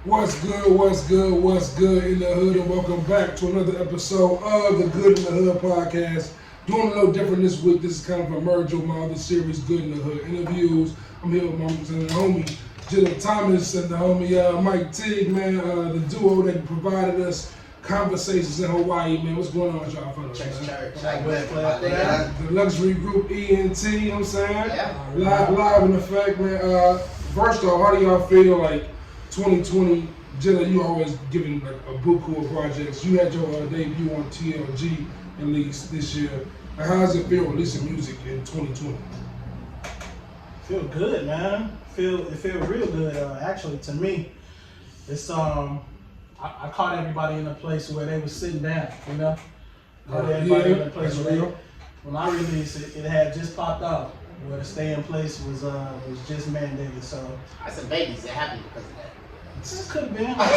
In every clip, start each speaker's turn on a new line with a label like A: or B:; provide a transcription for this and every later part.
A: What's good, what's good, what's good in the hood, and welcome back to another episode of the Good in the Hood podcast. Doing a little different this week. This is kind of a merge of my other series, Good in the Hood interviews. I'm here with my homie, Gittaa Thomas, and the homie Mike Teague, man, the duo that provided us conversations in Hawaii, man. What's going on with y'all fellas? The Luxury Group Ent, you know what I'm saying? Yeah. Live in effect, man. First off, how do y'all feel like 2020, Gittaa, you always giving like a buku of projects. You had your debut on TLG at least this year. Like, how does it feel releasing music in 2020?
B: Feel good, man. It feel real good. Actually, to me, it's I caught everybody in a place where they was sitting down. You know, caught everybody in a place where when I released it, it had just popped out. Where the stay in place was just mandated. So
C: I said babies are happy because of that.
B: It could have been.
C: I'm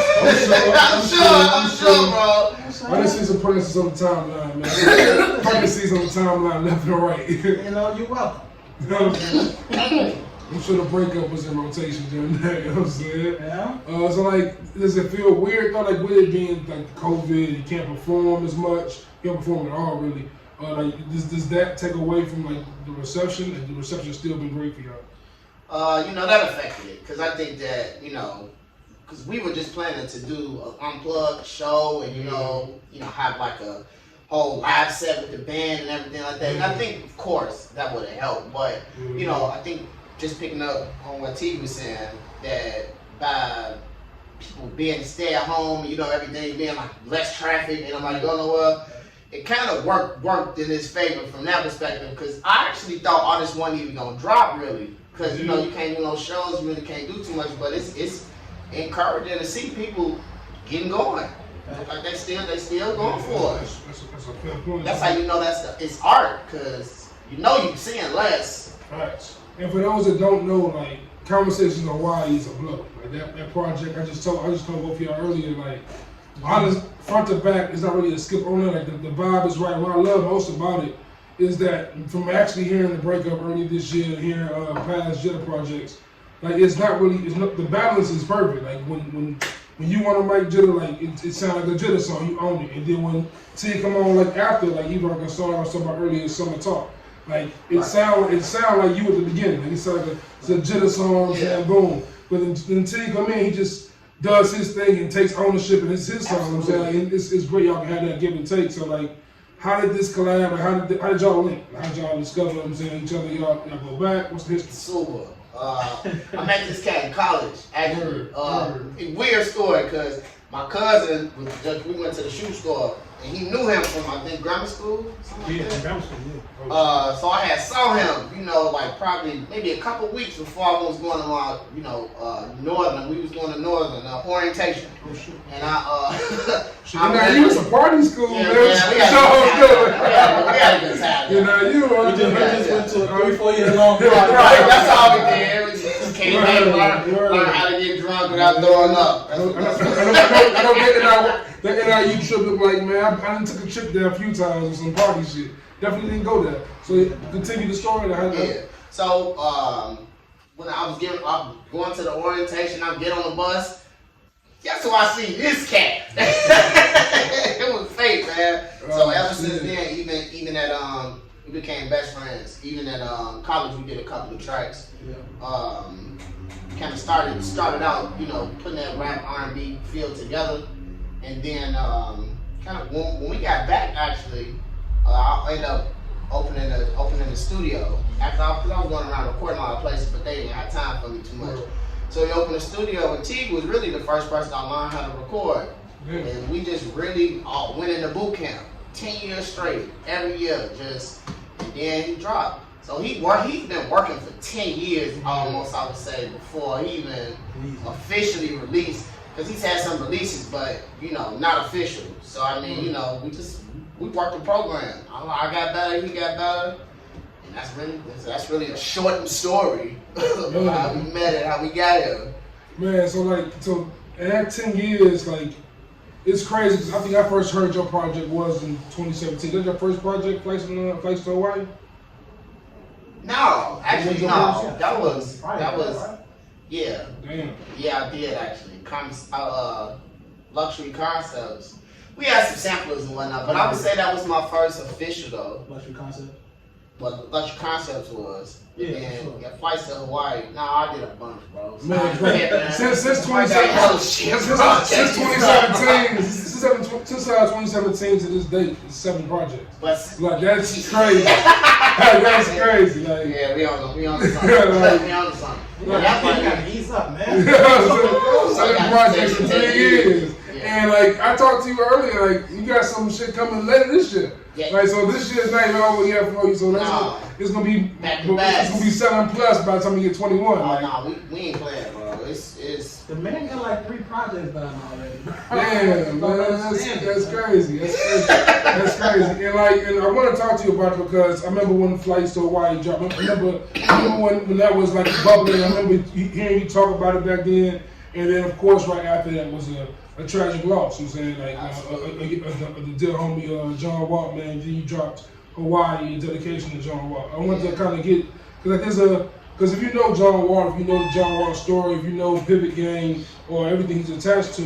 C: sure, bro.
A: I just see some pregnancies on the timeline, man. Pregnancies on the timeline, left and right.
B: You know, you're welcome.
A: I'm sure the breakup was in rotation during that, you know what I'm saying?
B: Yeah.
A: So like, does it feel weird though, like with it being like COVID, you can't perform as much, you can't perform at all really. Like, does that take away from like the reception? And the reception still been great for y'all?
C: That affected it, because I think that, because we were just planning to do an unplugged show and, have like a whole live set with the band and everything like that. And I think, of course, that would have helped. But, I think just picking up on what T was saying, that by people being stay at home, everything being like less traffic and nobody going nowhere, it kind of worked in his favor from that perspective. Because I actually thought artists weren't even going to drop really. Because, you can't do no shows, you really can't do too much. But it's encouraging to see people getting going. Like they still going for it.
A: That's a fair point.
C: That's how you know it's art, because you're seeing less.
A: Right. And for those that don't know, like Conversations on Hawaii is a blow. Like that project, I just told both of y'all earlier, like honest front to back is not really a skip on it. Like the vibe is right. What I love most about it is that from actually hearing the breakup earlier this year, hearing past Gittaa projects, like the balance is perfect. Like when you want to make Gittaa, like it sounds like a Gittaa song, you own it. And then when T come on like after, like even like a song I was talking about earlier, Summer Talk, like it sound like you at the beginning. Like it sounds like it's a Gittaa song, and boom. But then T come in, he just does his thing and takes ownership and it's his song. I'm saying, like, it's great y'all can have that give and take. So like, how did this collab? Like, how did y'all link? How did y'all discover? I'm saying each other. Y'all go back. What's the history?
C: Super. I met this cat in college, actually. Weird story, because my cousin, we went to the shoe store, and he knew him from, I think, grammar school?
B: Grammar school,
C: So I had saw him, like probably maybe a couple weeks before I was going to, Northern. We was going to Northern, orientation.
A: Oh, shit.
C: And
A: you was a party school, man.
C: We had a good time.
A: You
B: just went to a 3-4 year long party.
C: Right, that's all we did. We just came back and learn how to get drunk without throwing up.
A: I don't get that NIU trip look like, man. I done took a trip there a few times with some party shit. Definitely didn't go there. So continue the story.
C: Yeah. So when I was going to the orientation, I get on the bus. Guess who I see? This cat. It was fake, man. So ever since then, even at we became best friends. Even at college, we did a couple of tracks. Kind of started out, putting that rap R&B feel together, and then kind of when we got back, actually, I ended up opening the studio because I was going around recording a lot of places, but they didn't have time for me too much. So we opened the studio, and Teague was really the first person I learned how to record, and we just really went into boot camp 10 years straight, every year, and then he dropped. So he's been working for 10 years almost, I would say, before he even officially released. Because he's had some releases, but not official. So I mean, we worked the program. I got better, he got better, and that's really a shortened story of how we met and how we got here.
A: Man, so in that 10 years, like, it's crazy because I think I first heard your project was in 2017. That your first project, Flights to Hawaii?
C: No, actually no. That was Yeah.
A: Damn.
C: Yeah, I did actually. Luxury Concepts. We had some samplers and whatnot, but I would say that was my first official though.
B: Luxury Concept.
C: What Luxury Concepts was.
B: Yeah,
C: And
B: sure.
C: yeah, flights to Hawaii. Nah, I did a bunch, bro.
A: Man, since
C: Hell
A: 2017,
C: shit,
A: since
C: projects.
A: 2017 to this date, it's 7 projects.
C: But
A: Like that's crazy. That's crazy. Like
C: yeah, we on the something. We on the something.
B: Yeah,
C: That's
B: you
C: like
B: gotta ease up, man.
A: 7 projects in 3 years. And like I talked to you earlier, like you got some shit coming later this year.
C: Yeah.
A: Like so, this year's not even over yet for you. So that's
C: No.
A: it's gonna be
C: Back to back.
A: it's gonna be 7 plus by the time you get 21.
C: Oh
A: Like,
C: no, we ain't playing, bro. It's
B: The man got like 3 projects done already.
A: yeah, man, that's crazy. That's crazy. And like, and I want to talk to you about it because I remember when Flights to Hawaii dropped. I remember when that was like bubbling. I remember hearing you talk about it back then. And then, of course, right after that was a tragic loss. You know what I'm saying? Like, the dear homie John Watt, man. Then you dropped Hawaii, in dedication to John Watt. I want to kind of get, because if you know John Watt, if you know the John Watt story, if you know Pivot Gang or everything he's attached to,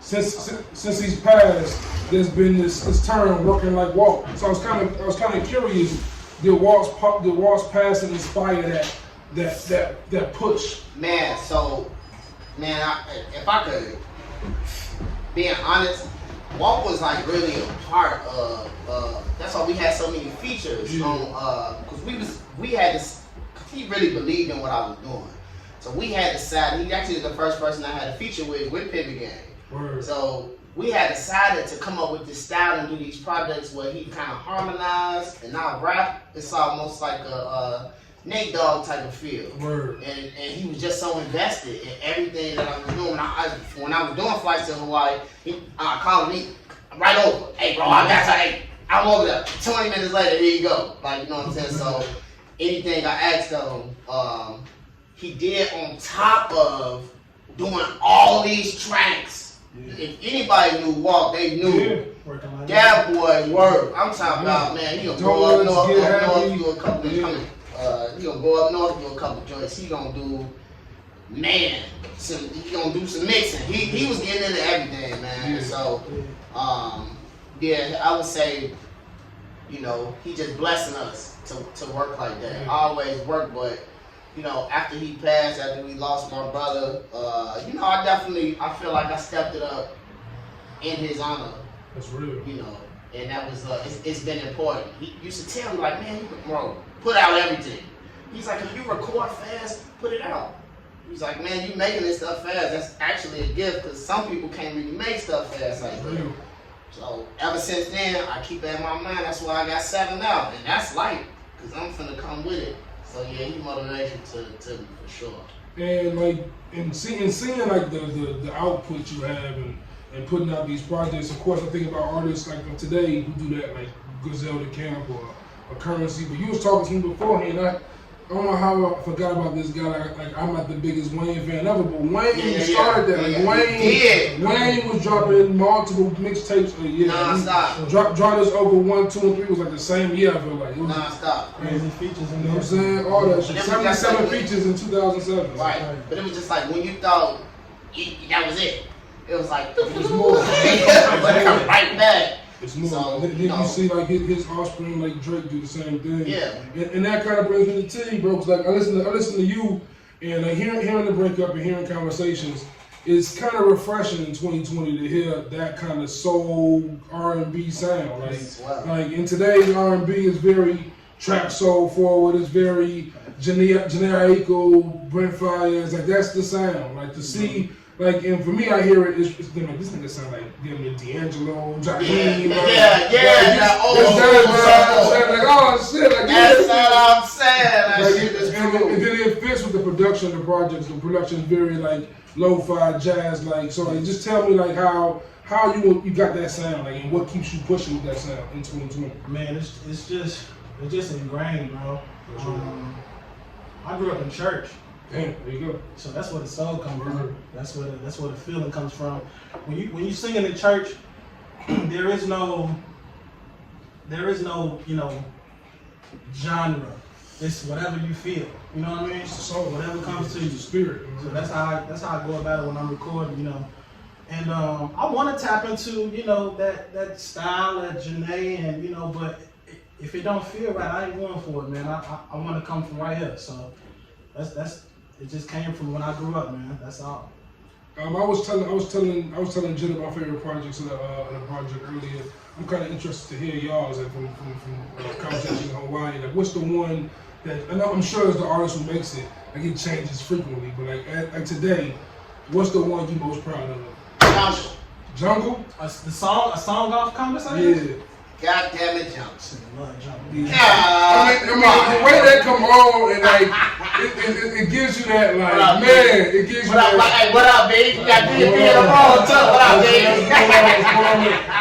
A: since he's passed, there's been this term working like Walt. So I was kind of curious, did Walt's passing inspire that push?
C: Man, if I could, being honest, Walt was like really a part of. That's why we had so many features on. Because we had this. Cause he really believed in what I was doing. So we had decided. He actually was the first person I had a feature with Pivot Gang.
A: Word.
C: So we had decided to come up with this style and do these projects where he kind of harmonized and now rap. It's almost like a Nate Dogg type of feel.
A: Word.
C: And he was just so invested in everything that I was doing. When I was doing Flights to Hawaii, he called me right over. Hey, bro, I'm over there. 20 minutes later, here you go. Like, you know what I'm saying? So anything I asked of him, he did on top of doing all these tracks. Yeah. If anybody knew Walk, they knew that boy work. I'm talking about, man, he gonna go up north, do a couple of he gonna go up north, do a couple joints. He gonna do, man, he gonna do some mixing. He was getting into everything, man. Yeah. So, yeah, I would say, you know, he just blessing us to work like that. I always work, but you know, after he passed, after we lost my brother, you know, I feel like I stepped it up in his honor.
A: That's real.
C: You know, and that was, it's been important. He used to tell me like, man, bro, put out everything. He's like, if you record fast, put it out. He's like, man, you making this stuff fast. That's actually a gift because some people can't really make stuff fast like that. So ever since then, I keep it in my mind. That's why I got 7 out, and that's light because I'm finna come with it. So yeah, he motivation to me for sure. And
A: like, and seeing like the output you have and putting out these projects. Of course, I think about artists like today who do that, like Gazelle the Camp or Currency. But you was talking to me beforehand. I don't know how I forgot about this guy. Like I'm not the biggest Wayne fan ever, but Wayne started that. Like Wayne was dropping multiple mixtapes a year.
C: Non-stop.
A: Dropped us over 1, 2, and 3 was like the same year. I feel like it was
C: non-stop.
B: Crazy features in
A: you know what I'm saying? All that shit. 77 features in 2007.
C: Right. But it was just like when you thought that was it. It was like
A: it was more.
C: But it come right back.
A: It's more.
C: So,
A: then you see like his offspring like Drake do the same thing.
C: Yeah.
A: And that kind of brings me to Teague, bro. Cause like I listen to you, and like hearing the breakup and hearing conversations, it's kind of refreshing in 2020 to hear that kind of soul R&B sound. Like in today's R&B is very trap soul forward. It's very Janae Aiko, Brent Fayez. Like that's the sound. Like to see. Like, and for me, I hear it, it's like, this nigga sound like D'Angelo, Jaheim.
C: That old
A: like, oh shit, like
C: that's what I'm saying. That shit is cool.
A: And then it fits with the production of the projects. The production is very like lo-fi jazz, like so. Like, just tell me like how you got that sound, like, and what keeps you pushing with that sound in 2020.
B: Man, it's just ingrained, bro. I grew up in church.
A: Damn, there you go.
B: So that's where the soul comes from. That's where the feeling comes from. When you sing in the church, there is no, you know, genre. it's whatever you feel. You know what I mean?
A: It's the soul.
B: Whatever comes to
A: It's
B: you.
A: the spirit.
B: So that's how I go about it when I'm recording, you know. And I want to tap into, you know, that style, that Janae, and you know, but if it don't feel right, I ain't going for it, man. I want to come from right here. So that's it. Just came from when I grew up, man. That's all.
A: I was telling Jen about my favorite projects in the project earlier. I'm kind of interested to hear y'all's like, from conversation in Hawaii. Like, what's the one that I'm sure it's the artist who makes it. Like, it changes frequently, but like today, what's the one you most proud of? Jungle?
B: A song off conversation?
A: Yeah.
C: God damn it, Jungle.
B: I love Jungle.
A: Yeah. I mean, the way that come on and like it gives you that like
C: up,
A: man, it gives you that.
C: Hey, what up, babe? You got DP in the roll too. What up, babe?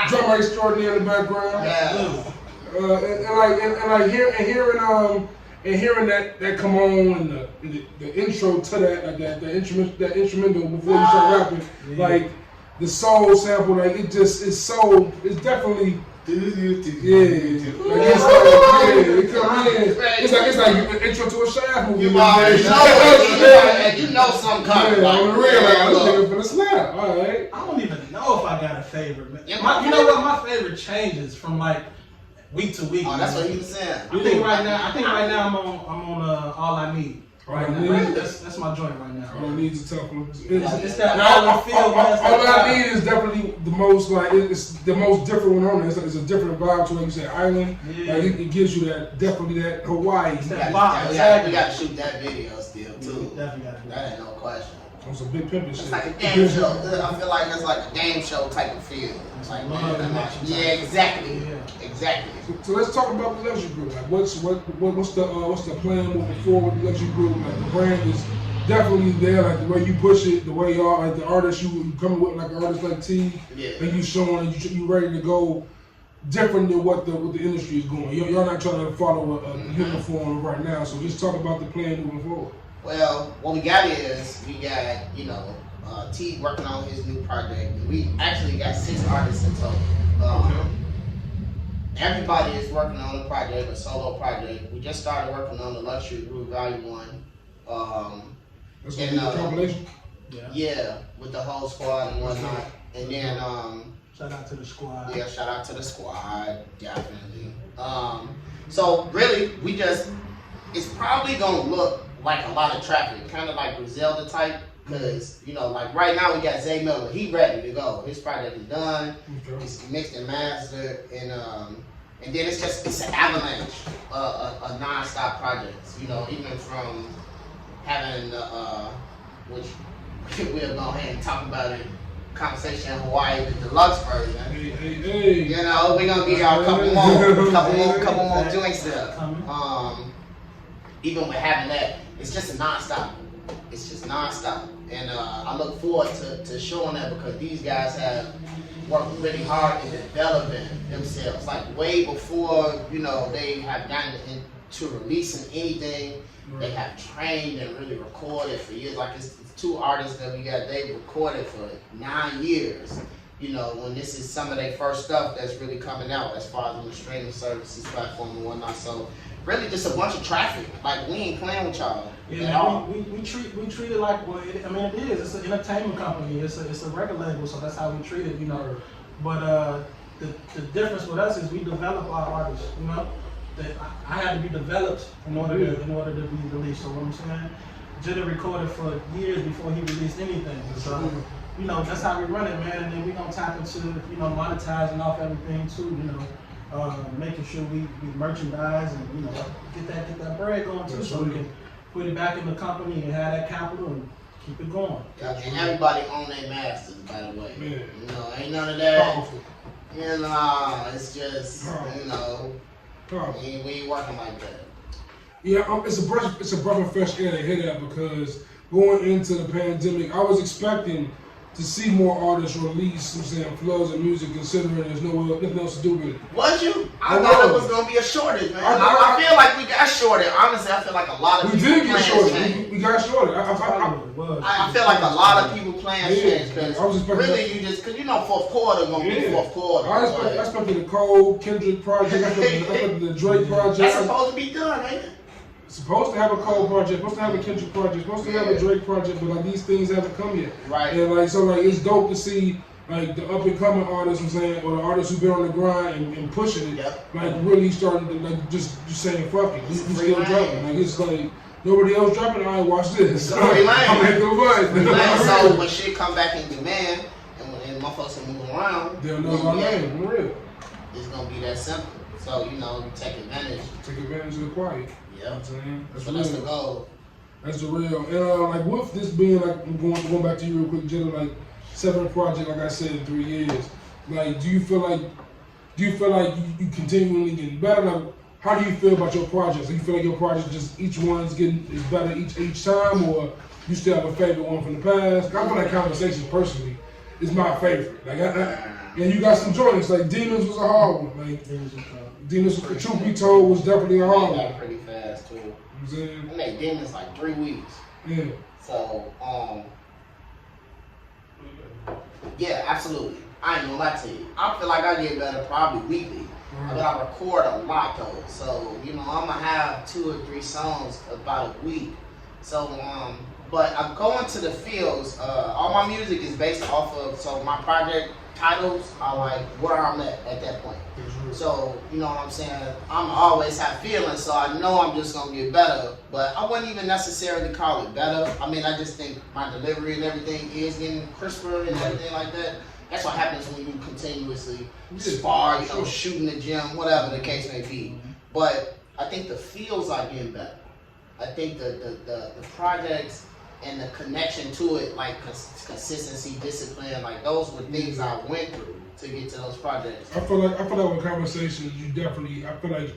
A: Drummer extraordinaire in the background.
C: Yeah.
A: And hearing that come on and the intro to that, like that instrumental before you start rapping, like the soul sample, like it's definitely. Like it's like an intro to a Shaft movie.
C: You know something coming.
A: Yeah, on the real, like this nigga finna snap. All right.
B: I don't even know if I got a favorite. Man.
C: Yeah,
B: You know what? My favorite changes from like week to week.
C: Oh, that's what he was saying.
B: I think right now I'm on All I Need. Right now. That's my joint right now.
A: All I need to talk.
B: It's that all I feel.
A: All I need is definitely the most like it's the most different one on there. It's a different vibe to like you said, island.
B: Yeah.
A: Like it gives you that definitely that Hawaii.
B: It's
C: We
B: that
C: got
B: vibe.
C: to shoot that video still too.
B: Definitely gotta do
C: That ain't no question.
A: On some big pimpin' shit.
C: It's like a game show. I feel like it's like a game show type of feel. It's like yeah, exactly. Exactly.
A: So let's talk about the Luxury Group. Like what's the plan moving forward with the Luxury Group? Like the brand is definitely there. Like the way you push it, the way y'all like the artists you coming with like an artist like Teague, and you showing you ready to go different than what the industry is going. Y'all not trying to follow a uniform right now. So just talk about the plan moving forward.
C: Well, what we got is Teague working on his new project. We actually got 6 artists in total. Everybody is working on a project, a solo project. We just started working on the Luxury Group Volume 1.
A: That's gonna be the compilation?
C: Yeah, with the whole squad and whatnot. And then
B: Shout out to the squad.
C: yeah, shout out to the squad, definitely. So really, it's probably gonna look like a lot of traffic, kind of like Griselda type. Because, like right now we got Zay Miller. He ready to go. His project is done.
A: Okay.
C: It's mixed and mastered. And then it's an avalanche, a non-stop projects. Even from having which we'll go ahead and talk about it, conversation in Hawaii, the deluxe version.
A: Hey.
C: We're gonna give y'all a couple more joints there. Even with having that, it's just a non-stop. It's just non-stop. And I look forward to showing that because these guys have worked really hard in developing themselves. Like way before, they have gotten into releasing anything, they have trained and really recorded for years. Like it's 2 artists that we got, they recorded for 9 years. When this is some of their first stuff that's really coming out as far as on the streaming services platform and whatnot. So really just a bunch of traffic. Like we ain't playing with y'all.
B: Yeah, we treat it like it is. It's an entertainment company. It's a record label, so that's how we treat it, But the difference with us is we develop our artists. That I had to be developed in order to be released. So what I'm saying, Jada recorded for years before he released anything. So that's how we run it, man. And then we gonna tap into monetizing off everything too. Making sure we merchandise and get that bread going too, so we can put it back in the company and have that capital and keep it going.
C: Yeah, and everybody own their masters, by the way.
A: Yeah.
C: Ain't none of that.
A: Powerful.
C: It's just we ain't working like that.
A: Yeah, it's a breath of fresh air to hear that because going into the pandemic, I was expecting to see more artists release flows of music considering there's nothing else to do with it.
C: Was you? I thought it was going to be a shortage, man. I feel like we got shorted. Honestly, I feel like a lot of people
A: did get shorted. We got shorted.
C: I feel like a lot of people plans changed because really because fourth quarter going to be fourth quarter.
A: I expected the Cole, Kendrick project, I expected the Drake project.
C: That's supposed to be done, ain't it?
A: supposed to have a Cole project, supposed to have a Kendrick project, supposed to have a Drake project, but like these things haven't come yet.
C: Right.
A: And like so, like it's dope to see like the up and coming artists, I'm saying, or the artists who've been on the grind and pushing it, like really starting to like just saying fuck it, we still dropping. Like it's like nobody else dropping. I ain't watch this. I'm like
C: so when shit come back in demand and motherfuckers are moving around,
A: they'll know our name. For real.
C: It's gonna be that simple. So you know, you take advantage.
A: Take advantage of the quiet.
C: Yeah.
A: You know what I'm saying?
C: That's the goal.
A: That's the real. And like with this being like I'm going back to you real quick, Jenna, like 7 projects, like I said, in 3 years. Like, do you feel like you continually getting better? Like, how do you feel about your projects? Do you feel like your projects just each one's getting is better each time, or you still have a favorite one from the past? I feel like Conversations personally is my favorite. Like, and you got some joints. Like Demons was a hard one. Like Demons, truth be told, was definitely a hard one.
C: Pretty fast too.
A: You know what I'm saying?
C: I made Demons like 3 weeks.
A: Yeah.
C: So yeah, absolutely. I ain't gonna lie to you. I feel like I get better probably weekly. But I record a lot though. So, you know, I'm gonna have 2 or 3 songs about a week. So, but I'm going to the fields. All my music is based off of, so my project titles are like where I'm at that point. So, you know what I'm saying? I'm always have feelings, so I know I'm just gonna get better. But I wouldn't even necessarily call it better. I mean, I just think my delivery and everything is getting crisper and everything like that. That's what happens when you continuously spar, you know, shoot in the gym, whatever the case may be. But I think the feels are getting better. I think the projects and the connection to it, like consistency, discipline, like those were things I went through to get to those projects.
A: I feel like with Conversations, you definitely. I feel like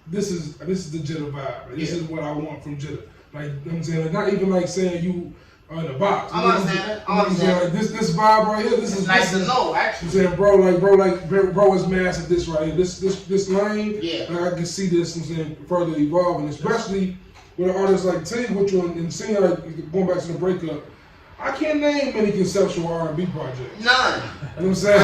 A: this is the Jetta vibe. Like, this is what I want from Jetta. Like, you know what I'm saying, like, not even like saying you are in a box.
C: I understand.
A: Like this vibe right here. This is
C: nice to know, actually.
A: You saying, bro is massive. This right here. This lane.
C: Yeah.
A: Like, I can see this. I'm saying further evolving, especially with an artist like Teague, which one, and seeing like going back to the breakup. I can't name any conceptual R&B projects.
C: None.
A: You know what I'm saying?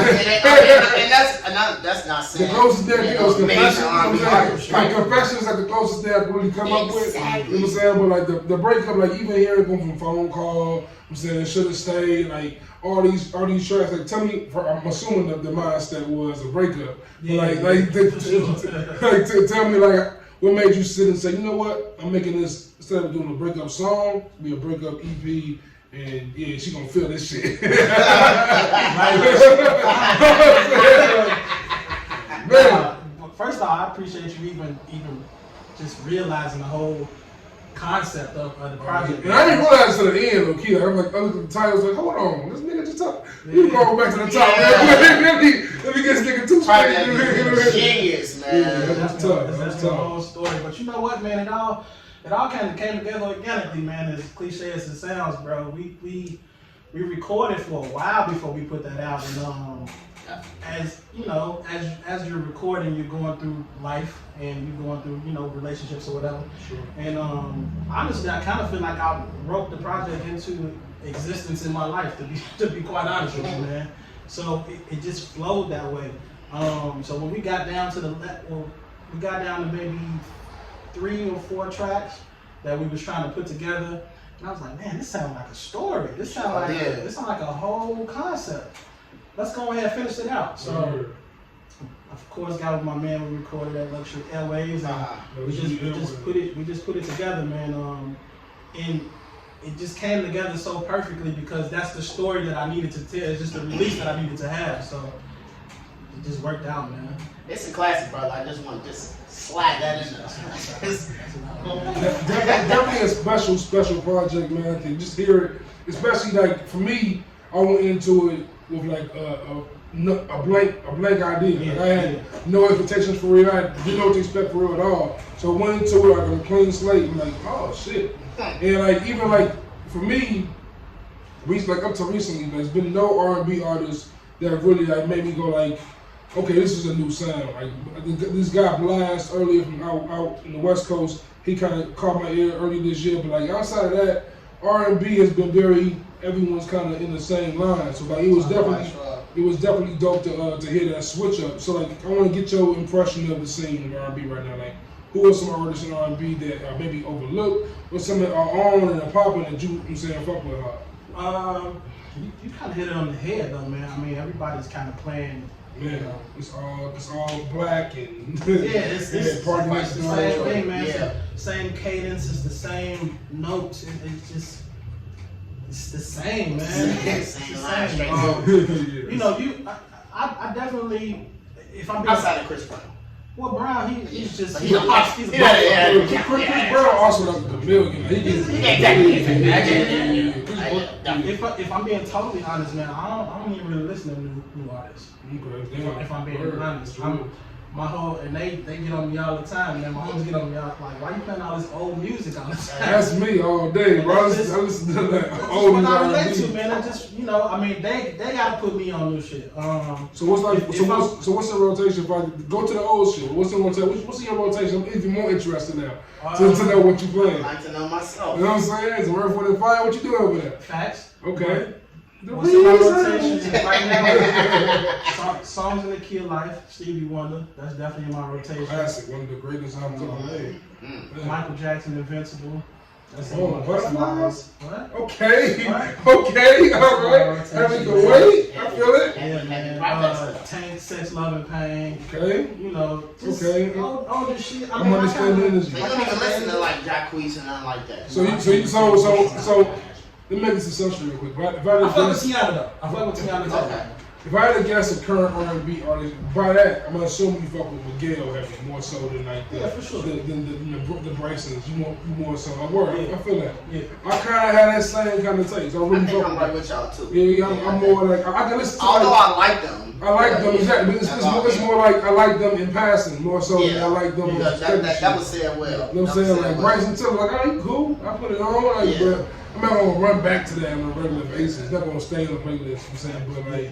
C: And that's not saying.
A: The closest thing, you know,
C: Confessions.
A: Like Confessions, like the closest thing I can really come up with. You know what I'm saying? But like the breakup, like even hearing them from Phone Call, I'm saying Should Have Stayed, like all these tracks. Like tell me, I'm assuming that the mindset was a breakup. Yeah. But tell me like what made you sit and say, you know what, I'm making this instead of doing a breakup song, be a breakup EP. And yeah, she gonna feel this shit. Man.
B: First off, I appreciate you even just realizing the whole concept of the project.
A: And I didn't realize to the end, though, Keith. I'm like, I looked at the titles, like, hold on, this nigga just talk. You go back to the top, man. Let me get this nigga too straight.
C: Genius, man.
A: Yeah, that's tough.
B: That's the whole story. But you know what, man? It all kind of came together organically, man. As cliche as it sounds, bro. We recorded for a while before we put that out, and as you know, as you're recording, you're going through life and you're going through, you know, relationships or whatever.
A: Sure.
B: And honestly, I kind of feel like I wrote the project into existence in my life, to be quite honest with you, man. So it just flowed that way. So when we got down to maybe 3 or 4 tracks that we was trying to put together, and I was like, man, this sounds like a story. This sounds like a whole concept. Let's go ahead and finish it out. So, of course, got with my man. We recorded at Luxury Airways, and we just put it together, man. And it just came together so perfectly because that's the story that I needed to tell. It's just the release that I needed to have. So it just worked out, man.
C: It's a classic, brother. I just want to slide that in there.
A: Definitely a special project, man. I think just hear it, especially like for me, I went into it with like a blank idea. Like I had no expectations for real. I didn't know what to expect for real at all. So I went into it like on a clean slate and like, oh shit. And like even like for me, like up to recently, there's been no R&B artists that have really like made me go like, okay, this is a new sound. Like this guy Blast earlier from out in the West Coast, he kind of caught my ear early this year. But like outside of that, R&B has been everyone's kind of in the same line. So like it was definitely dope to hear that switch up. So like I want to get your impression of the scene of R&B right now. Like who are some artists in R&B that are maybe overlooked, or some that are on and are popping that I'm saying fuck with her?
B: You kind of hit it on the head though, man. I mean, everybody's kind of playing.
A: Man,
B: You know.
A: it's all black and
B: Yeah, it's
A: party
B: like
A: next
B: the
A: door.
B: same thing, man. It's
C: Yeah.
B: the same cadence, it's the same notes. It's the same, man. It's the
C: Same line, straight
B: same. You know, I definitely, if I'm being
C: Outside of Chris Brown.
B: well, Brown, he's just
C: He's a pop.
B: he's a
C: Yeah.
A: Chris Brown also like the million. He gets
B: If I'm being totally honest, man, I don't even really listen to new artists. If I'm being honest, my whole and they get on me all the time, man. My homies get on me all like, why you playing all this old music all the time?
A: That's me all day, bro. I listen to that
B: That's
A: old
B: what I relate
A: R&B.
B: to, man. I just, you know, I mean, they gotta put me on new shit.
A: So what's the rotation? If I go to the old shit, what's the rotation? What's in your rotation? I'm even more interested now to know what you
C: I
A: playing.
C: like to know myself.
A: You know what I'm saying? So Earth, Wind and Fire, what you doing over there?
B: Facts.
A: Okay.
B: What's in my rotation right now? Songs in the Key of Life, Stevie Wonder. That's definitely in my rotation.
A: Classic, one of the greatest albums ever made.
B: Michael Jackson, Invincible. That's
A: Butterflies?
B: What?
A: Okay,
B: What?
A: okay, all right. Having to wait, I feel it.
B: Yeah, man. Tank, Sex, Love, and Pain.
A: Okay.
B: You know, just
A: Okay.
B: all this shit. I
A: I'm
B: mean,
A: understanding
B: I kinda-
A: energy.
C: They don't even listen to like Jacquees and nothing like that.
A: So let me make this assumption real quick. If I
B: I
A: had
B: fuck with
A: to guess,
B: Tiana though. I fuck with Tiana too.
C: Okay.
A: if I had to guess a current R&B artist, by that I'm gonna assume you fuck with Miguel heavy more so than like
B: Yeah, for sure.
A: the Brysons. You more so. I work.
B: Yeah.
A: I feel that.
B: Yeah.
A: I kind of had that same kind of taste. I
C: I
A: really
C: think
A: fuck
C: I'm
A: with
C: right
A: it.
C: with y'all too.
A: Yeah, I'm more like I can listen to.
C: Although
A: Like,
C: I like them.
A: I like them exactly. But it's more like I like them in passing more so than I like them.
C: Because that was said well.
A: You know what I'm saying? Like Bryson Tiller, like, oh, you cool. I put it on. Like,
C: Yeah.
A: but I'm not gonna run back to that on a regular basis. It's not gonna stay on the playlist. You know what I'm saying? But like,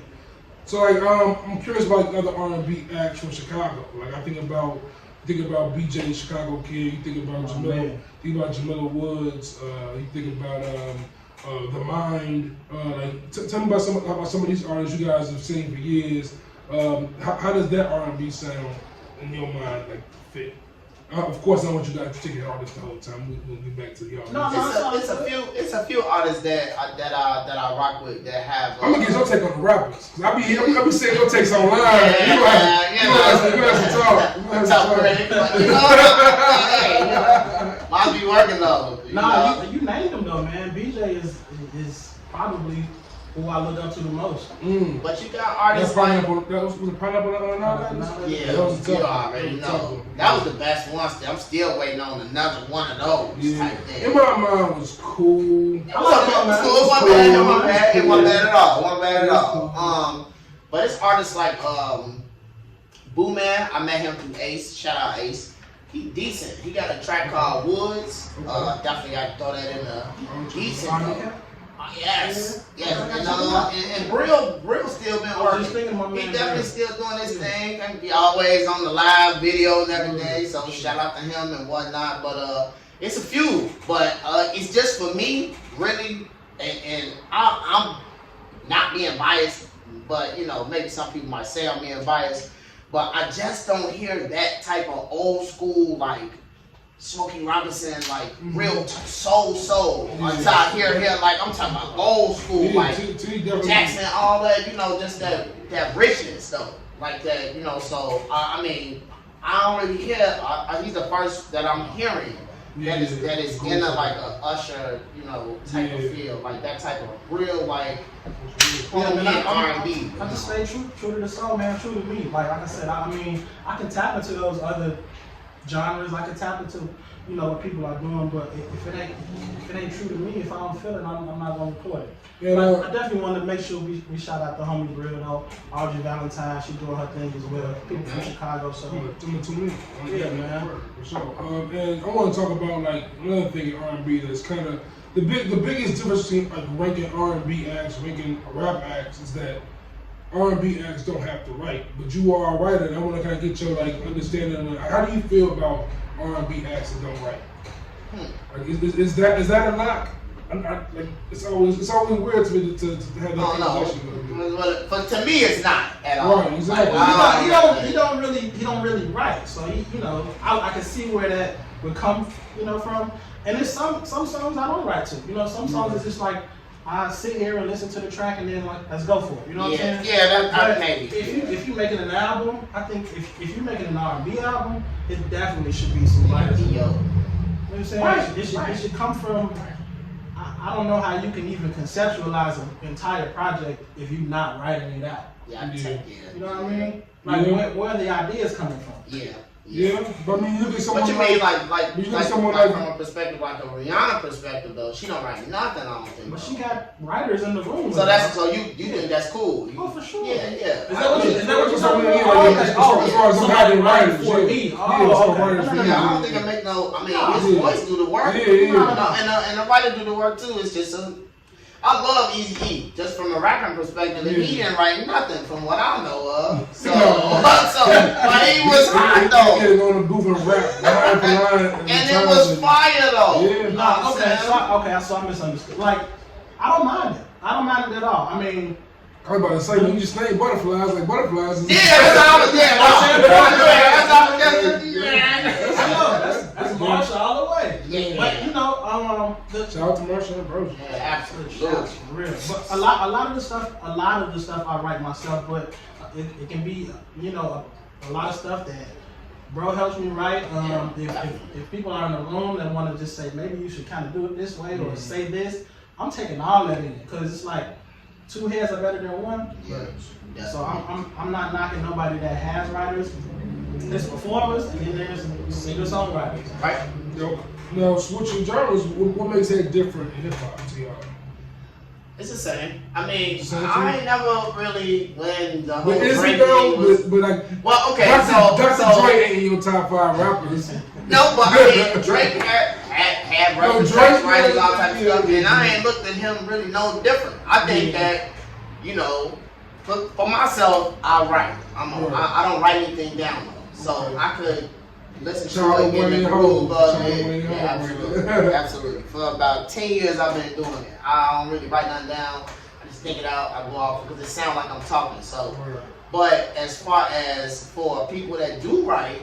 A: so like, I'm curious about other R&B acts from Chicago. Like, I think about BJ, Chicago Kid. You think about Jamila Woods. You think about The Mind. Tell me about some of these artists you guys have seen for years. How does that R&B sound in your mind like fit? Of course, I want you guys to take it artists the whole time. We'll get back to y'all.
B: No,
C: It's a few artists that I rock with that have.
A: I'm gonna get your take on the rappers. I be saying your takes online.
C: Yeah,
A: You have to talk. You have to
C: Tough
A: talk.
C: critic, but, mine be working though.
B: Nah, you named them though, man. BJ is probably who I look up to the most.
C: But you got
A: That's
C: artists like
A: pineapple. That was a pineapple on that?
C: yeah,
A: That was
C: you
A: tough.
C: already
A: That was
C: know.
A: tough.
C: That was the best one. I'm still waiting on another one of those type thing.
A: In my mind was cool.
C: It wasn't bad. It wasn't bad at all. It wasn't bad at all. But it's artists like Boo Man. I met him through Ace. Shout out Ace. He decent. He got a track called Woods. Definitely got to throw that in there. Decent. Yes. And Brill still been working. He definitely still doing his thing. And be always on the live video and everything. So shout out to him and whatnot. But it's a few. But it's just for me, really. And I'm not being biased. But you know, maybe some people might say I'm being biased. But I just don't hear that type of old school like Smokey Robinson, like real soul. Like I hear like I'm talking about old school, like Jackson, all that, you know, just that richness though, like that, you know. So I mean, I don't really hear. He's the first that I'm hearing that is in a like a Usher, you know, type of feel, like that type of real like R&B.
B: I just stay true to the song, man. True to me. Like I said, I mean, I can tap into those other genres. I can tap into, you know, what people are doing. But if it ain't true to me, if I don't feel it, I'm not gonna record it.
A: Yeah,
B: but I definitely want to make sure we shout out the homie Brill, though. Audrey Valentine, she doing her thing as well. People from Chicago, so
A: To me.
B: Yeah, man.
A: For sure. And I want to talk about like another thing in R&B that's kind of the biggest difference between like ranking R&B acts, ranking rap acts is that R&B acts don't have to write, but you are a writer, and I want to kind of get your like understanding. How do you feel about R&B acts that don't write? Like, is that a knock? like, it's always weird to me to have that conversation.
C: Well, but to me, it's not at all.
A: Right, exactly.
B: He don't really write. So I can see where that would come, from. And there's some songs I don't write to. Some songs is just like I sit here and listen to the track and then like let's go for it. You know what I'm saying?
C: Yeah, that maybe.
B: If you making an album, I think if you're making an R&B album, it definitely should be some writers. You know what I'm saying?
A: Right.
B: It should come from. I don't know how you can even conceptualize an entire project if you're not writing it out.
C: Yeah.
B: You know what I mean? Like where are the ideas coming from?
A: Yeah, but I mean, you look at someone.
C: What you mean, like
A: someone
C: from a perspective, like a Rihanna perspective, though, she don't write nothing. I don't think.
B: But she got writers in the room.
C: So you think that's cool?
B: Oh, for sure.
C: Yeah.
B: Is that what you're talking
A: about? As far as somebody writers
B: for me.
C: I don't think it make no. I mean, his voice do the work. And the writer do the work too. It's just I love Eazy-E, just from a rapping perspective, and he didn't write nothing from what I know of. So but he was hot though.
A: He on the booth and rap, line for line,
C: and it was fire though.
B: Yeah. So I misunderstood. Like, I don't mind it. I don't mind it at all. I mean,
A: I was about to say, when you just named butterflies, like butterflies.
C: That's how I was there.
B: That's Marsha all the way.
C: Yeah.
B: But
A: shout out to Marsha, bro.
C: Yeah, absolutely.
B: For real. But a lot of the stuff I write myself, but it can be, a lot of stuff that bro helps me write. If people are in the room that want to just say maybe you should kind of do it this way or say this, I'm taking all that in because it's like two heads are better than one.
C: Yeah.
B: So I'm not knocking nobody that has writers. There's performers and then there's singer songwriters.
C: Right.
A: Now, switching genres, what makes that different in hip hop to y'all?
C: It's the same. I mean, I ain't never really when the whole
A: Drake
C: thing was.
A: But like,
C: Well, okay,
A: Dr. Dre ain't in your top 5 rappers.
C: No, but I mean, Drake had records, writers, all types of stuff, and I ain't looked at him really no different. I think that, for myself, I write. I don't write anything down though, so I could listen to it, get in the groove of it. Yeah, absolutely. For about 10 years, I've been doing it. I don't really write nothing down. I just think it out. I go off because it sounds like I'm talking. So, but as far as for people that do write,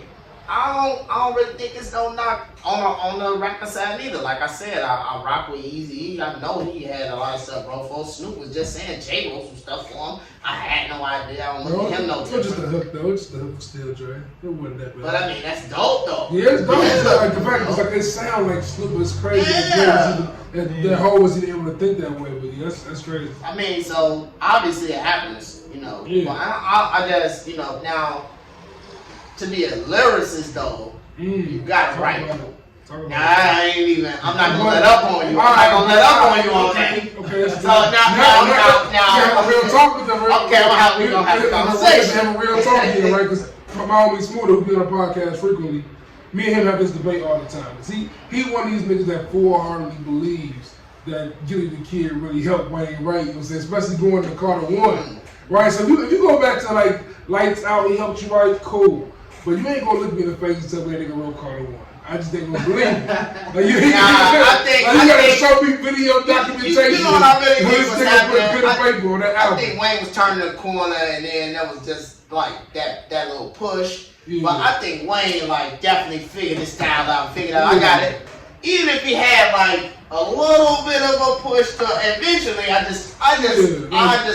C: I don't really think it's no knock on the rapper side either. Like I said, I rock with Eazy-E. I know he had a lot of stuff, bro. For Snoop was just saying J wrote some stuff for him. I had no idea. I don't look at him no different.
A: Just the hook though. Just the hook still, Dre. It wasn't that bad.
C: But I mean, that's dope though.
A: Yeah, it's dope. Like the fact is, like it sound like Snoop was crazy.
C: Yeah.
A: That whole was able to think that way, but that's crazy.
C: I mean, so obviously it happens,
A: Yeah.
C: But I just, now. To be a lyricist though, you gotta write. I'm not gonna let up on you. I'm not gonna let up on you on that.
A: Okay.
C: So now.
A: Real talk with them.
C: Okay, we gonna have a conversation.
A: Have a real talk here, right? Because my homie Smooth, who be on the podcast frequently, me and him have this debate all the time. He one of these niggas that full-heartedly believes that Gilly the Kid really helped Wayne write. You know what I'm saying? Especially going to Carter 1, right? So if you go back to like Lights Out, he helped you write, cool. But you ain't gonna look me in the face and tell me that nigga wrote Carter 1. I just ain't gonna believe it. Like you gotta show me video documentation.
C: You know what I really think was happening?
A: I
C: think Wayne was turning the corner, and then that was just like that little push.
A: Yeah.
C: But I think Wayne like definitely figured his style out, figured out I got it. Even if he had like a little bit of a push to eventually, I just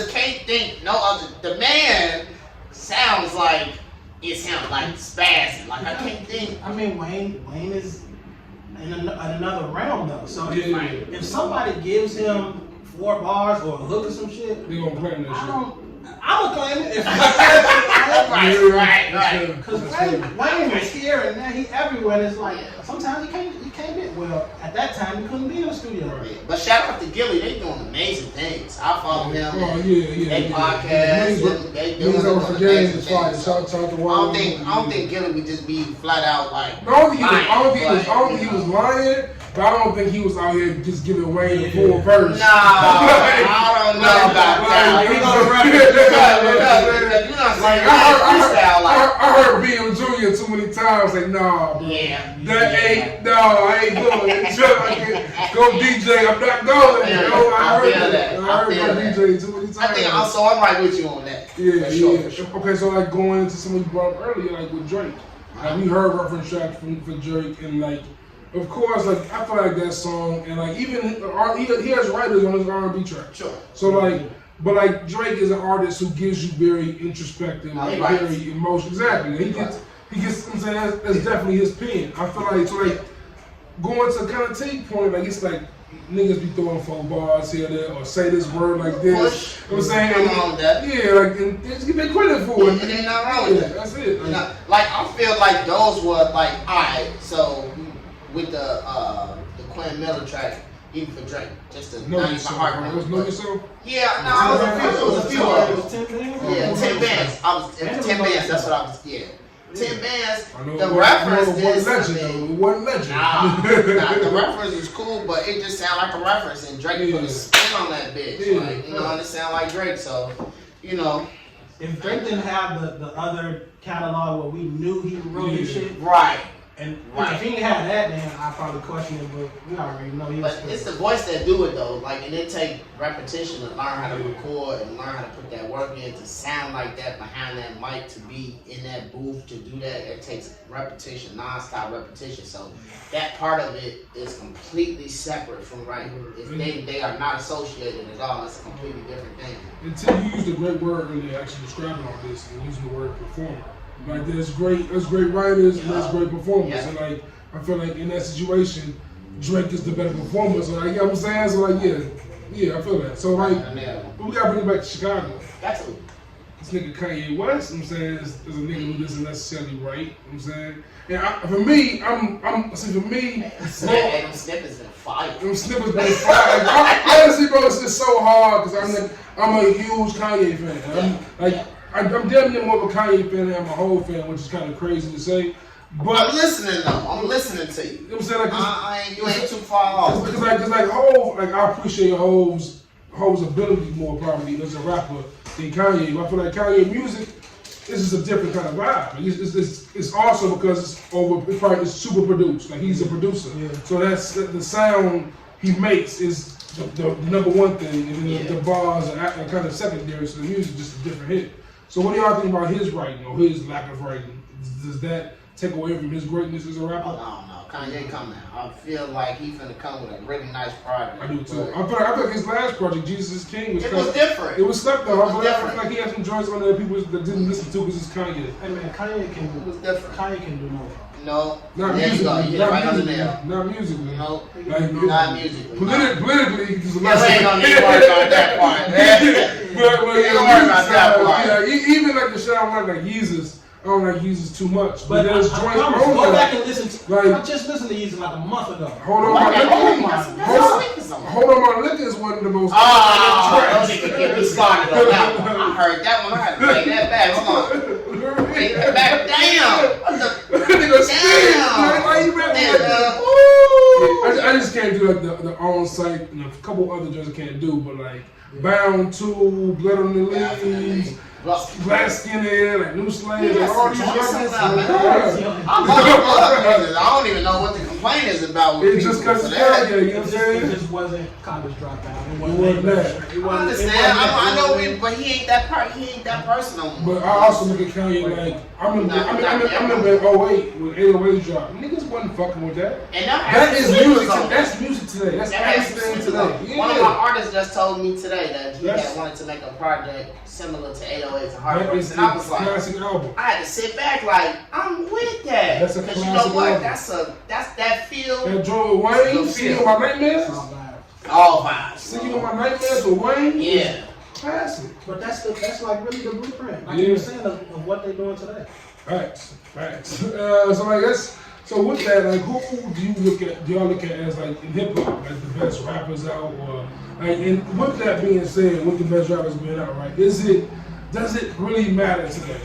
C: can't think no other. The man sounds like. It's him, like spazzing. Like I can't think.
B: I mean, Wayne is in another realm though. So if somebody gives him 4 bars or a hook or some shit,
A: they gonna claim that shit.
B: I'm gonna claim it.
C: Right.
B: Because Wayne is here and now he everywhere. And it's like sometimes you can't be. Well, at that time you couldn't be in the studio.
C: Yeah. But shout out to Gilly, they doing amazing things. I follow them. They podcast. They doing amazing things. I don't think Gilly would just be flat out like.
A: I don't think he was lying. But I don't think he was out here just giving Wayne a full verse.
C: No, I don't know about that. Because you done like
A: I heard BM Jr. too many times. Like, nah, bro.
C: Yeah.
A: I ain't going. Go DJ. I'm not going. I heard that DJ too many times.
C: I think I'm right with you on that.
A: Yeah,
C: for sure.
A: Okay, so like going into something you brought up earlier, like with Drake. Like we heard reference tracks from Drake, and like, of course, like I feel like that song, and like even he has writers on his R&B track.
C: Sure.
A: So like, but like Drake is an artist who gives you very introspective, very emotional. Exactly. He gets. I'm saying that's definitely his pen. I feel like so like going to kind of take point, like it's like. Niggas be throwing 4 bars here, there, or say this word like this. You know what I'm saying?
C: Nothing wrong with that.
A: Yeah, like, and just give me credit for it.
C: It ain't nothing wrong with that.
A: That's it.
C: Like, I feel like those were like, alright, so with the Quinn Miller track, even for Drake, just to
A: Know Yourself. Know Yourself?
C: Yeah, no, it was a few of them.
B: It was 10 bands?
C: Yeah, 10 bands. I was 10 bands, that's what I was, 10 bands, the
A: It
C: reference is
A: It wasn't legend.
C: Nah, the reference is cool, but it just sound like a reference, and Drake put a spin on that bitch.
A: Yeah.
C: Like, you know, and it sound like Drake, so, you know.
B: If Drake didn't have the other catalog where we knew he wrote his shit,
C: Right.
B: and if he didn't have that, then I probably question it, but we already know he was.
C: But it's the voice that do it though, like, and it take repetition to learn how to record and learn how to put that work in to sound like that behind that mic, to be in that booth, to do that. It takes repetition, non-stop repetition. So that part of it is completely separate from writing. They are not associated at all. It's a completely different thing.
A: Until you used a great word earlier, actually describing all this, and using the word performer. Like there's great writers and there's great performers, and like I feel like in that situation, Drake is the better performer. So like, you know what I'm saying? So like yeah, I feel that. So like, but we gotta bring it back to Chicago.
C: That's it.
A: This nigga Kanye West, you know what I'm saying, is a nigga who doesn't necessarily write. You know what I'm saying? And for me, them snippets been fire. Them snippets been fire. Honestly, bro, it's just so hard because I'm a huge Kanye fan. I'm damn near more of a Kanye fan than I'm a whole fan, which is kind of crazy to say. But
C: I'm listening though. I'm listening to you.
A: You know what I'm saying? Like,
C: you ain't too far off.
A: Because like Hov, like I appreciate Hov's ability more probably as a rapper than Kanye. I feel like Kanye music is just a different kind of vibe. Like it's also because it's super produced. Like he's a producer, so that's the sound he makes is the number one thing, and then the bars are kind of secondary. So the music is just a different hit. So what do y'all think about his writing or his lack of writing? Does that take away from his greatness as a rapper?
C: I don't know. Kanye coming out. I feel like he's finna come with a really nice project.
A: I do too. I feel like his last project, Jesus is King, was
C: different.
A: It was slept though. I feel like he had some joints on there people that didn't listen to because it's Kanye.
B: Hey man, Kanye can.
C: It was different.
B: Kanye can do no wrong.
C: No,
A: not musically. Not musically.
C: No,
A: like,
C: not musically.
A: Politically, because
C: we ain't gonna need to worry about that part, man.
A: But
C: we ain't gonna worry about that part.
A: Yeah, even like the shit I don't like Yeezus. I don't like Yeezus too much. But there's joints on
B: go back and listen to.
A: Like,
B: I just listened to Yeezus like a month ago.
A: Hold on, my liquor is one of the most.
C: Don't even get me started on that one. I heard that one. I had to take that back. Come on. Take that back. Damn.
A: I just can't do like the on-site and a couple other joints I can't do, but like Bound 2, Blood on the Leaves, Glass Skinhead, like New Slave, like all these records.
C: I don't even know what the complaint is about.
A: It's just because it's Kanye, you know what I'm saying?
B: It just wasn't College Dropout. It
A: wasn't that.
C: I understand. I know, but he ain't that person no more.
A: But I also look at Kanye like I remember in 08 when 808 dropped. Niggas wasn't fucking with that.
C: And
A: that is music. That's music today. That's everything today. Yeah.
C: One of my artists just told me today that he had wanted to make a project similar to 808s and Heartbreaks, and I was like,
A: classic album.
C: I had to sit back like I'm with that.
A: That's a classic
C: you know what?
A: album.
C: That's that feel.
A: That joint with Wayne, See You On My Nightmares.
C: All vibes.
A: See You On My Nightmares with Wayne.
C: Yeah.
A: Classic.
B: But that's like really the blueprint. Like you were saying of what they're doing today.
A: Facts. So like that's. So with that, like, who do you look at? Do y'all look at as like in hip hop, like the best rappers out, or like? And with that being said, with the best rappers being out, right? Does it really matter today?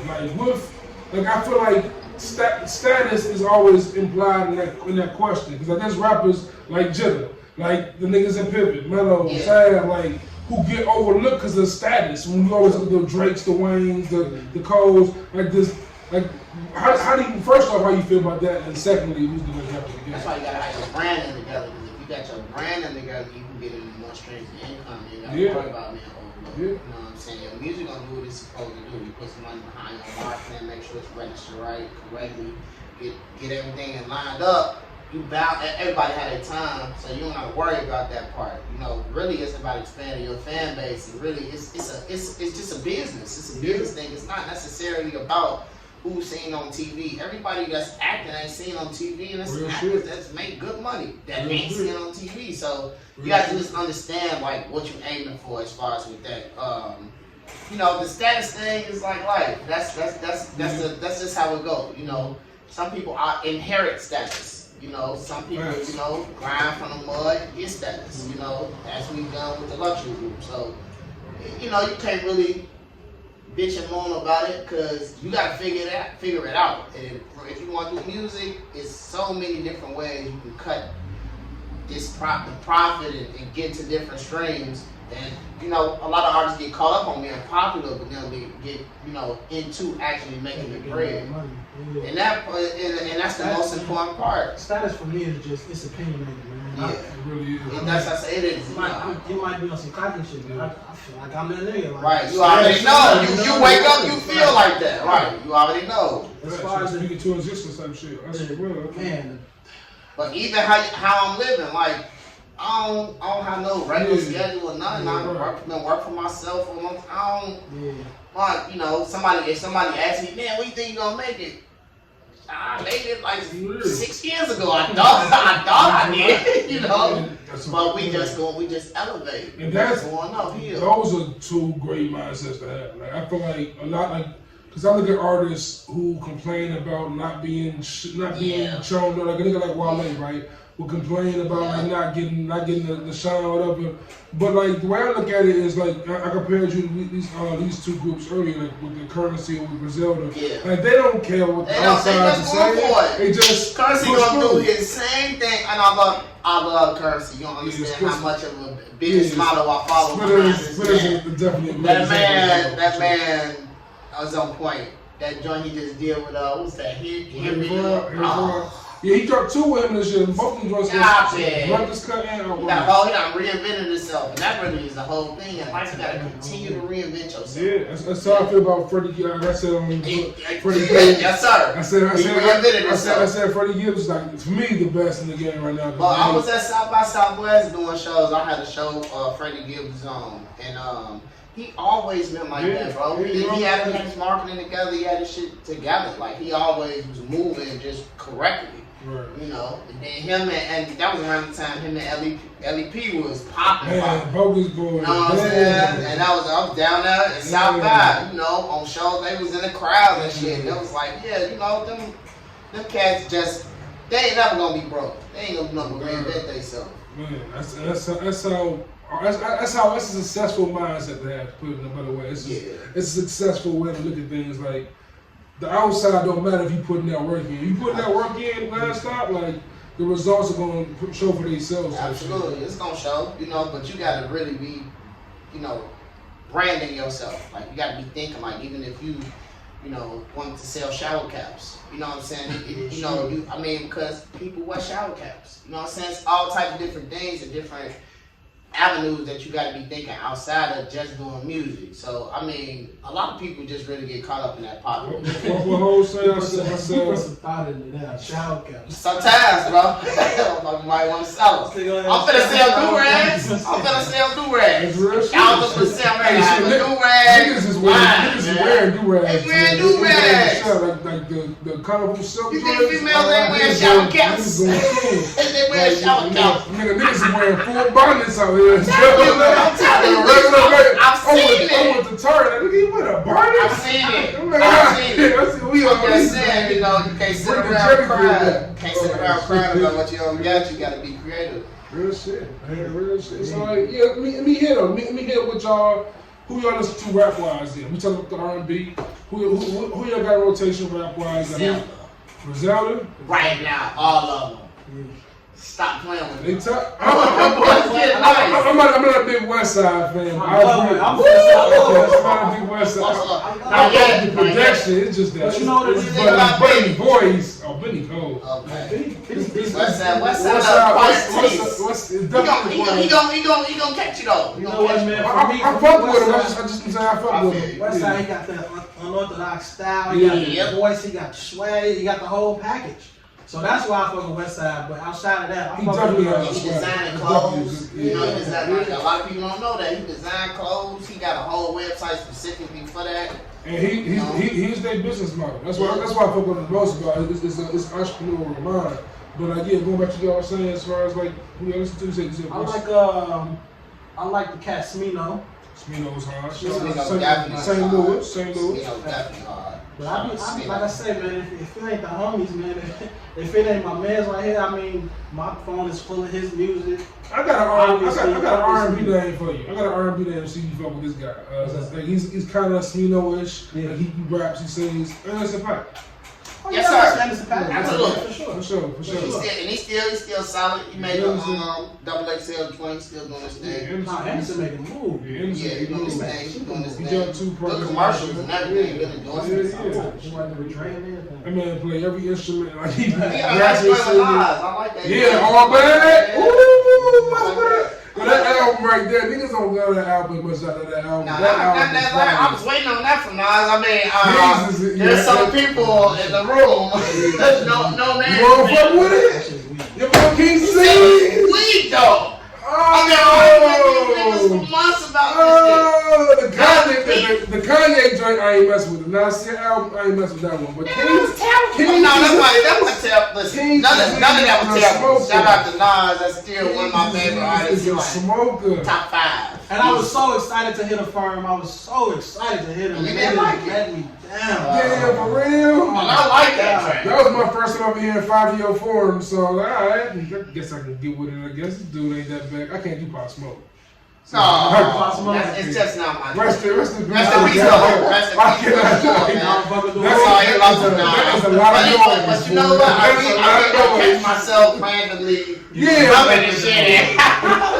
A: Like I feel like status is always implied in that question because like there's rappers like Jigga, like the niggas in Pivot, Mellow, Sad, like who get overlooked because of status. When you always look at the Drakes, the Waynes, the Coles, like this, like how do you first off how you feel about that, and secondly, who's gonna have to get?
C: That's why you gotta have your branding together. Because if you got your branding together, you can get into more streams of income. You gotta worry about being overlooked. You know what I'm saying? Your music gonna do what it's supposed to do. You put some money behind your marketing, make sure it's registered right, correctly, get everything lined up. You bound. Everybody had their time, so you don't have to worry about that part. You know, really, it's about expanding your fan base, and really, it's just a business. It's a business thing. It's not necessarily about who's seen on TV. Everybody that's acting ain't seen on TV, and it's actors that's make good money that ain't seen on TV. So you got to just understand like what you're aiming for as far as with that. You know, the status thing is like life. That's just how it goes. You know, some people inherit status. You know, some people, you know, grind from the mud, get status, you know, as we've done with the Luxury Group. So, you know, you can't really bitch and moan about it because you got to figure it out. And if you want to do music, it's so many different ways you can cut this profit and get to different streams. And, you know, a lot of artists get caught up on being popular, but then they get, you know, into actually making the bread. And that's the most important part.
B: Status for me is just, it's opinionated, man.
C: Yeah,
A: it really is.
C: And that's how I say it is.
B: It might be on some cocky shit, but I feel like I'm that nigga. Like,
C: right, you already know. You wake up, you feel like that. Right, you already know.
B: As far as
A: speaking to existence type shit. That's real.
B: Man.
C: But even how I'm living, like, I don't have no regular schedule or nothing. I work for myself for a long time. Like, you know, if somebody asks me, man, when you think you gonna make it? I made it like 6 years ago. I thought I did, you know. But we just elevate.
A: And that's
C: going uphill.
A: Those are two great mindsets to have. Like I feel like a lot, like, because I look at artists who complain about not being shown, like a nigga like Wale, right? Will complain about like not getting the shine or whatever. But like the way I look at it is like I compared you to these two groups earlier, like with the Currency and with Griselda. Like they don't care what the outside is saying. They just
C: Currency gonna do his same thing, and I love Currency. You don't understand how much of a biggest model I follow behind this man. That man was on point. That joint he just did with what's that?
A: Yeah, he dropped 2 with him this year. Both of them joints records cut and
C: he done reinvented himself, and that really is the whole thing. And life, you gotta continue to reinvent yourself.
A: Yeah, that's how I feel about Freddie Gibbs. I said Freddie Gibbs.
C: Yes, sir.
A: I said Freddie Gibbs is like, for me, the best in the game right now.
C: Well, I was at South by Southwest doing shows. I had a show Freddie Gibbs on, and he always been like that, bro. He had his marketing together. He had his shit together. Like he always was moving just correctly. Right. You know, and then him and that was around the time him and LEP was popping.
A: Bogus boy.
C: You know what I'm saying? And I was down there in South by, you know, on shows. They was in the crowd and shit. And it was like, yeah, you know, them cats just, they ain't never gonna be broke. They ain't gonna never reinvent themselves.
A: Man, that's a successful mindset to have. Put it in a better way, it's a successful way to look at things. Like the outside don't matter if you putting that work in. If you putting that work in nonstop, like the results are gonna show for themselves.
C: Absolutely, it's gonna show. You know, but you gotta really be, you know, branding yourself. Like you gotta be thinking. Like even if you know, wanted to sell shower caps. You know what I'm saying? You know, because people wear shower caps. You know what I'm saying? It's all types of different things and different avenues that you got to be thinking outside of just doing music. So, I mean, a lot of people just really get caught up in that popular.
B: Shower caps.
C: Sometimes, bro. You might want to sell them. I'm finna sell do-rags. Y'all look for sale, man. Do-rags.
A: Niggas is wearing do-rags.
C: They wearing do-rags.
A: Like the colorful silk.
C: You think females ain't wearing shower caps? They wear shower caps.
A: Niggas is wearing full bonnets out here.
C: I'm telling you, I've seen it.
A: I went to turn. He with a bonnet.
C: I've seen it. I'm just saying, you know, you can't sit around crying about what you don't got. You gotta be creative.
A: Real shit, man. Real shit. So like, yeah, let me hear them. Let me hear what y'all. Who y'all listen to rap wise? Then we talking about the R&B. Who y'all got rotation rap wise? Griselda.
C: Right now, all of them. Stop playing with
A: They
C: me.
A: talk.
C: I'm
A: I'm not a big West Side fan.
B: I'm
A: not a big West Side.
C: Not yet.
A: The projection, it's just that.
B: But you know what it is?
A: Buddy voice. Oh, Benny Cole.
C: Okay.
B: West
C: West Side.
A: It's definitely
C: He gonna catch you though.
B: You know what, man?
A: I fuck with him. I just saying I fuck with him.
B: West Side, he got that unorthodox style. He got the voice. He got the swag. He got the whole package. So that's why I fuck with West Side. But outside of that, I'm fucking with
C: He designing clothes. You know, he design, a lot of people don't know that he designed clothes. He got a whole website specifically for that.
A: And he's their business model. That's why I fuck with him the most about it. It's entrepreneurial mind. But like, yeah, going back to y'all saying as far as like who you listen to, you said
B: I like the cat Smino.
A: Smino's hard.
C: St.
A: Louis.
C: Smino definitely hard.
B: But I be like I say, man, if it ain't the homies, man, if it ain't my man's right here, I mean, my phone is full of his music.
A: I got an R&B name for you. I got an R&B name to see you fuck with this guy. Like he's kind of Smino-ish.
B: Yeah.
A: Like he raps, he sings. Anderson .Paak.
B: Oh,
C: Yes,
B: yeah,
C: sir.
B: Anderson .Paak.
C: Absolutely.
B: For sure.
C: He's still solid. He made a double XL joint, still doing his thing.
B: Nah, Anderson make a move.
C: Yeah, he's doing his thing. He's doing his
A: He
C: thing.
A: done 2
C: Good
A: projects.
C: commercials and everything. Good endorsements.
A: That man play every instrument like he
C: He got a nice
A: singing.
C: play with Nas. I like that.
A: Yeah, all bad. Ooh, my bad. But that album right there, niggas don't know that album much out of that album.
C: Nah,
A: That album is
C: I
A: fire.
C: was waiting on that from Nas. I mean, there's some people in the room. no name.
A: You wanna fuck with it? Your boy King
C: He
A: C.
C: weed though. I mean, niggas for months about
A: The Kanye joint, I ain't messing with. The Nasir album, I ain't messing with that one. But
C: That was terrible. No, that was terrible. Listen, none of that was terrible. Shout out to Nas. That's still one of my favorite artists.
A: It's a smoker.
C: Top 5.
B: And I was so excited to hit a firm. I was so excited to hit him.
C: You
B: And
C: didn't
B: they
C: like it?
B: let me down.
A: Yeah, for real.
C: I like that track.
A: That was my first time ever hearing 5-year form, so like, alright, I guess I can get with it. I guess this dude ain't that bad. I can't do Pop Smoke. So,
C: It's just not my
A: rest in peace.
C: Rest in peace, though. Rest in peace. That's all he loves to know. But you know what? I catch myself randomly rubbing and shit.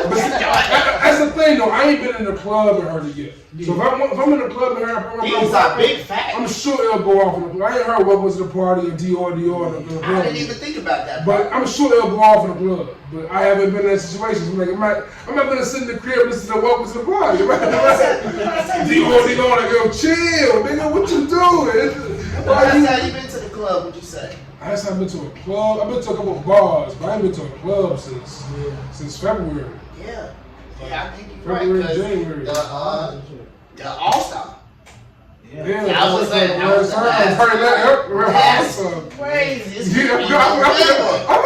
A: That's the thing though, I ain't been in the club and heard it yet. So if I'm in the club and heard it,
C: He's a big fat.
A: I'm sure it'll go off in the club. I ain't heard what was the party or Dior in the club.
C: I didn't even think about that.
A: But I'm sure it'll go off in the club. But I haven't been in that situation. I'm like, I'm not gonna sit in the crib and listen to what was the party. Dior, like, yo, chill, nigga, what you doing?
C: Last time you been to the club, what'd you say?
A: Last time I've been to a club, I've been to a couple of bars, but I ain't been to a club since February.
C: Yeah, I think you're right.
A: February, January.
C: The All-Star.
A: Yeah,
C: I was like,
A: that's
C: crazy. It's
A: I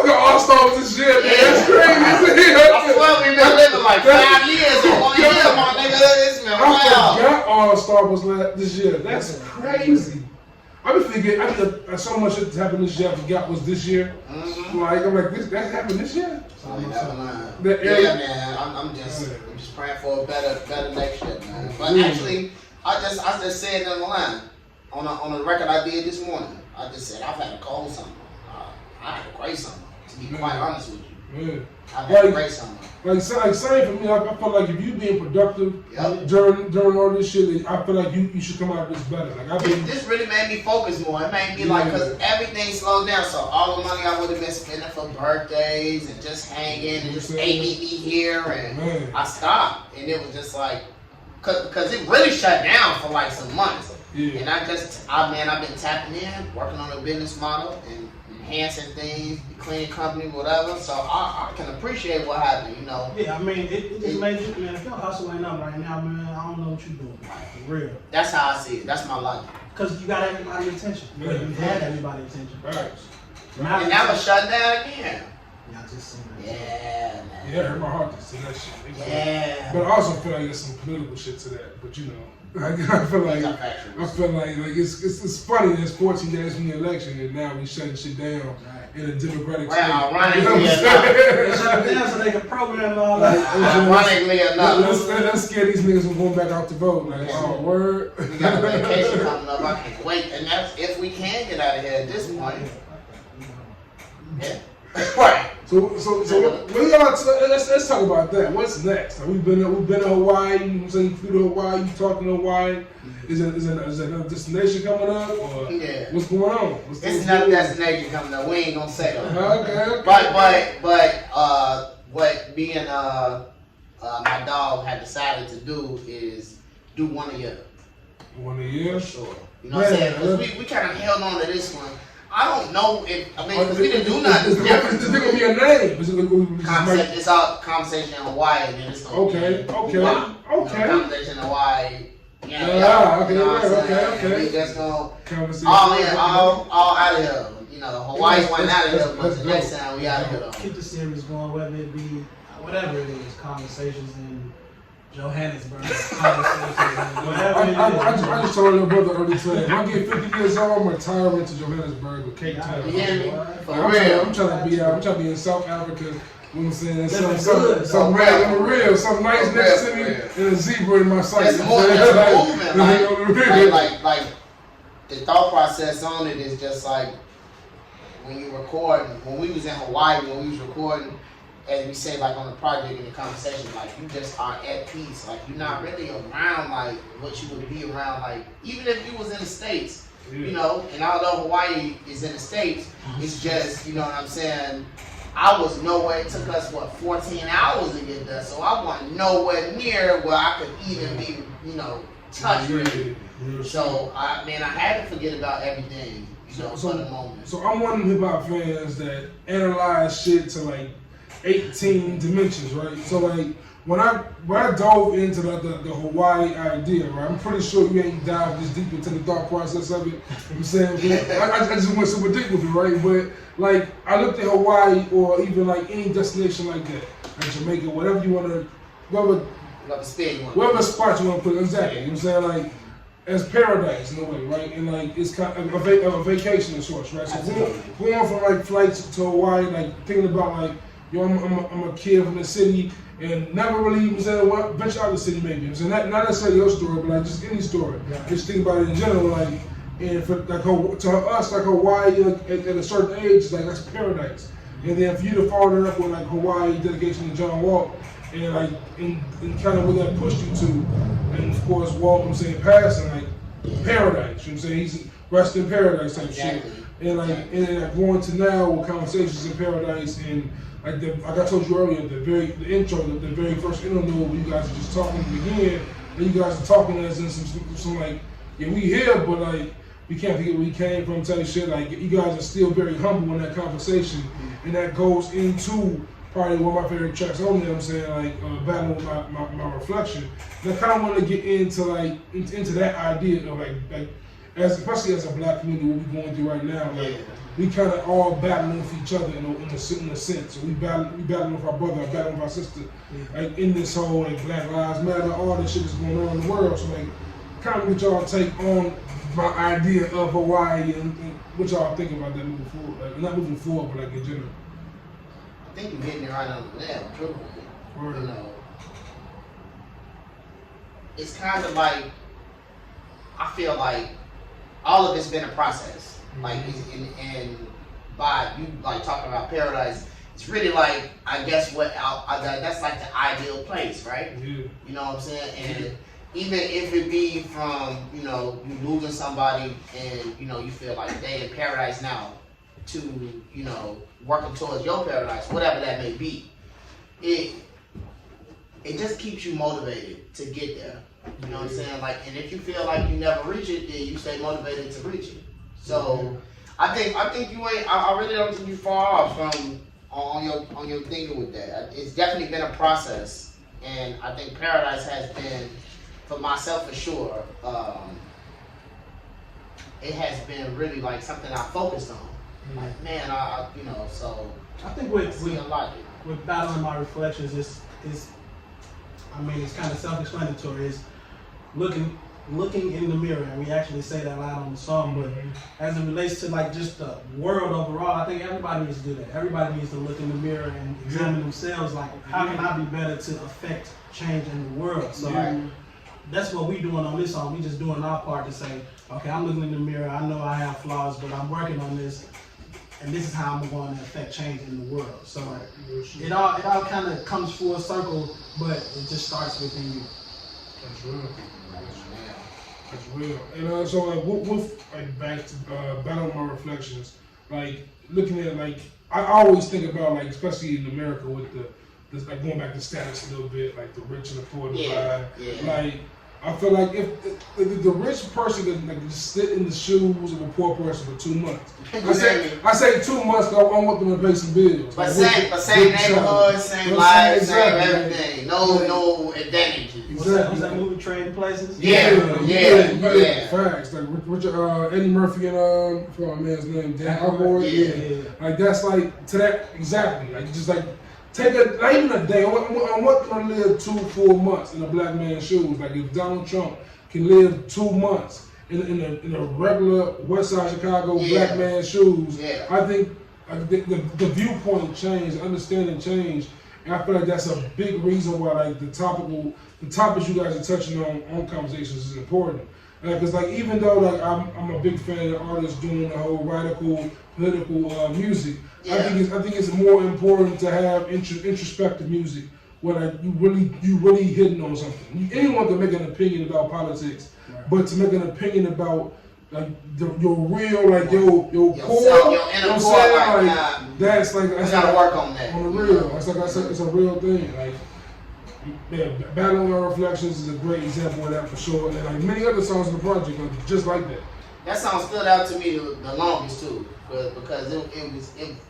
A: think All-Star was this shit, man. That's crazy.
C: I swear we've been living like 5 years in 1 year, my nigga. It's been
A: I
C: wild.
A: forgot All-Star was this year. That's crazy. I been thinking, so much shit happened this year. I forgot was this year. Like I'm like, that happened this year.
C: Yeah, man. I'm just praying for a better next year, man. But actually, I just said in the line on a record I did this morning. I just said I've had a cold summer. I had a great summer. To be quite honest with you,
A: Yeah.
C: I've had a great summer.
A: Like same for me, I feel like if you being productive during all this shit, I feel like you should come out of this better. Like
C: This really made me focus more. It made me like, because everything slowed down. So all the money I would have been spending for birthdays and just hanging and just meet me here, and I stopped. And it was just like, because it really shut down for like some months.
A: Yeah.
C: And I've been tapping in, working on a business model and enhancing things, clean company, whatever. So I can appreciate what happened, you know.
B: Yeah, I mean, it just made you, man, if your hustle ain't up right now, man, I don't know what you're doing. For real.
C: That's how I see it. That's my logic.
B: Because you got everybody's attention. You had everybody's attention.
A: Right.
C: And now it's shut down again.
B: Yeah, I just seen that.
C: Yeah, man.
A: Yeah, it hurt my heart to see that shit.
C: Yeah.
A: But I also feel like there's some political shit to that. But you know, I feel like it's funny. There's 14 days from the election, and now we shutting shit down in a democratic state.
C: Ironically enough.
B: They shut it down so they can program all that.
C: Ironically enough.
A: Let's scare these niggas from going back out to vote. Like, oh, word.
C: We got a vacation coming up. I can't wait. And that's if we can get out of here at this point. Yeah. Right.
A: So what y'all? Let's talk about that. What's next? Like, we've been to Hawaii. You saying you flew to Hawaii? You talking to Hawaii? Is it another destination coming up? Or
C: Yeah.
A: what's going on?
C: It's another destination coming up. We ain't gonna say that.
A: Okay.
C: But what me and my dog had decided to do is do one a year.
A: One a year?
C: For sure. You know what I'm saying? Because we kind of held on to this one. I don't know if, because we didn't do nothing different.
A: Is there going to be a name?
C: It's all conversation in Hawaii, and then it's going to be conversation in Hawaii. Okay. We just going all out of here. You know, Hawaii's one out of here, but the next time we out of here though.
B: Keep the series going, whether it be whatever it is, conversations in Johannesburg, whatever it is.
A: I just told your brother earlier today, when I get 50 years old, I'm retiring to Johannesburg or Cape Town. I'm trying to be in South Africa. You know what I'm saying? Something nice next to me, and a zebra in my sight.
C: That's moving. Like the thought process on it is just like when you record. When we was in Hawaii, when we was recording, as we say, like on the project in the conversation, like you just are at peace. Like you're not really around like what you would be around. Like even if you was in the States, you know. And although Hawaii is in the States, it's just, you know what I'm saying. I was nowhere. It took us 14 hours to get there, so I wasn't nowhere near where I could even be, you know, touch really. So I had to forget about everything, you know, for the moment.
A: So I'm one of them hip-hop fans that analyze shit to like 18 dimensions, right? So like when I dove into the Hawaii idea, right? I'm pretty sure you ain't dived this deep into the thought process of it. You know what I'm saying? I just went super deep with it, right? But like I looked at Hawaii or even like any destination like that, like Jamaica, whatever you want to, whatever spot you want to put, exactly. You know what I'm saying? Like as paradise in a way, right? And like it's kind of a vacation of sorts, right? So going from like flights to Hawaii, like thinking about like, yo, I'm a kid from the city and never really, you know, venture out of the city maybe. So not necessarily your story, but like just any story. Yeah. Just think about it in general, like, and for like to us, like Hawaii, like, at a certain age, like that's paradise. And then for you to follow it up with like Hawaii dedication to John Walt, and like in kind of where that pushed you to, and of course Walt, I'm saying, passing, like paradise. You know what I'm saying? He's rest in paradise type shit. And like going to now with conversations in paradise and. Like I told you earlier, the intro, the very first interlude, where you guys are just talking in the beginning, and you guys are talking as in some like, yeah, we here, but like we can't forget where we came from, type shit. Like you guys are still very humble in that conversation, and that goes into probably one of my favorite tracks on there. I'm saying like battling with my reflection. And I kind of want to get into like into that idea of like especially as a black community, what we're going through right now. Like, we kind of all battling with each other in a sense. So we battling with our brother, battling with our sister, like in this whole like Black Lives Matter, all this shit that's going on in the world. So like, kind of what y'all take on my idea of Hawaii and what y'all think about that moving forward. Like not moving forward, but like in general.
C: I think you're hitting it right on the nail, truthfully. You know, it's kind of like I feel like all of it's been a process. Like, and by you like talking about paradise, it's really like I guess that's like the ideal place, right? Yeah. You know what I'm saying? And even if it be from, you know, you losing somebody and, you know, you feel like they in paradise now to, you know, working towards your paradise, whatever that may be, it just keeps you motivated to get there. You know what I'm saying? Like, and if you feel like you never reach it, then you stay motivated to reach it. So I think you ain't. I really don't think you far off from on your thinking with that. It's definitely been a process, and I think paradise has been, for myself for sure. It has been really like something I focused on. Like, man, you know. So
B: I think with battling my reflections is I mean, it's kind of self-explanatory. Is looking in the mirror, and we actually say that loud on the song, but as it relates to like just the world overall, I think everybody needs to do that. Everybody needs to look in the mirror and examine themselves, like, how can I be better to affect change in the world? So that's what we're doing on this song. We just doing our part to say, okay, I'm looking in the mirror, I know I have flaws, but I'm working on this. and this is how I'm going to affect change in the world. So it all kind of comes full circle, but it just starts within you.
A: That's real. That's real. And so like with like back to battle my reflections, like looking at like I always think about like especially in America with this like going back to status a little bit, like the rich and the poor divide. Like I feel like if the rich person could like just sit in the shoes of a poor person for 2 months. I say 2 months because I want them to pay some bills.
C: But
A: like,
C: same neighborhood, same life, same everything. No advantages.
B: Exactly. Was that movie Trading Places?
C: Yeah.
A: Facts. Like Richard, Eddie Murphy and I forgot my man's name, Dan Aykroyd. Yeah. Like that's like to that exactly. Like just like take not even a day. I want them to live 2 full months in a black man's shoes. Like if Donald Trump can live 2 months in a regular West Side Chicago black man's shoes, I think the viewpoint changed, understanding changed. And I feel like that's a big reason why like the topics you guys are touching on conversations is important. Because like even though like I'm a big fan of artists doing the whole radical political music, I think it's more important to have introspective music where like you really hitting on something. Anyone can make an opinion about politics, but to make an opinion about like your real like your core,
C: your inner core,
A: that's like
C: I gotta work on that.
A: On the real, it's a real thing. Like Battling Our Reflections is a great example of that for sure, and like many other songs in the project are just like that.
C: That song stood out to me the longest too, because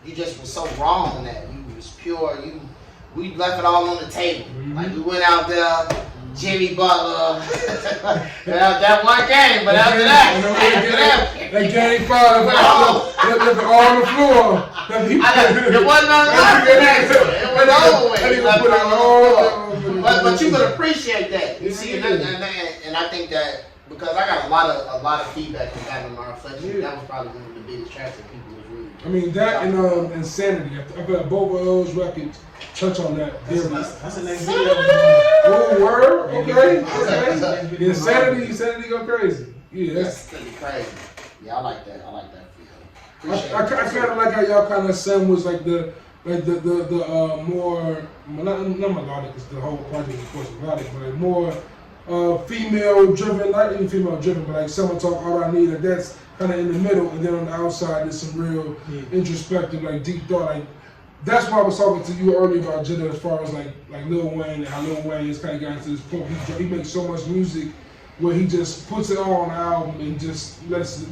C: you just was so wrong on that. You was pure. We left it all on the table. Like we went out there. Jimmy Butler, that one game, but after that,
A: that game 5, left it all on the floor.
C: It wasn't on the left. It was over with. But you could appreciate that. You see, and I think that because I got a lot of feedback from Battling My Reflection, that was probably one of the biggest tracks that people was really.
A: I mean that and Insanity. I feel like both of those records touch on that.
B: That's the next video.
A: Oh, word? Okay. Insanity go crazy. Yeah,
C: that's pretty crazy. Yeah, I like that. I like that video.
A: I kind of like how y'all kind of sandwich like the more not melodic because the whole project is of course melodic, but like more female driven, not even female driven, but like Summer Talk, All I Need. Like that's kind of in the middle, and then on the outside there's some real introspective, like deep thought, like. That's why I was talking to you earlier about Gittaa as far as like Lil Wayne and how Lil Wayne has kind of gotten to this point. He makes so much music where he just puts it all on the album and just throws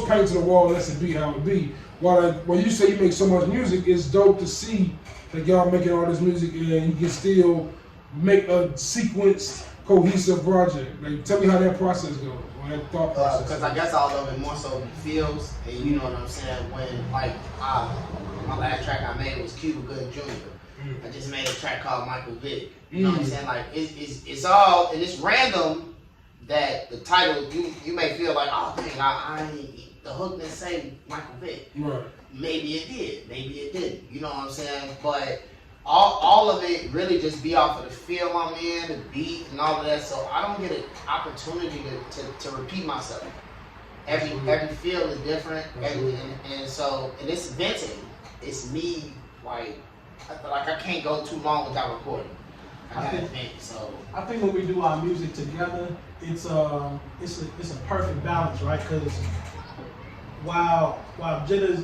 A: paint to the wall and lets it be how it be. While like when you say you make so much music, it's dope to see that y'all making all this music and you can still make a sequenced, cohesive project. Like tell me how that process goes. That thought process.
C: Because I guess all of it more so feels, and you know what I'm saying. When like my last track I made was Cuba Gooding Jr. I just made a track called Michael Vick. You know what I'm saying? Like it's all and it's random that the title you may feel like, oh dang, I the hook didn't say Michael Vick.
A: Right.
C: Maybe it did, maybe it didn't. You know what I'm saying? But all of it really just be off of the feel I'm in, the beat and all of that. So I don't get an opportunity to repeat myself. Every feel is different, and it's vintage. It's me. Like I feel like I can't go too long without recording. I
B: think when we do our music together, it's a perfect balance, right? Because while Jitta's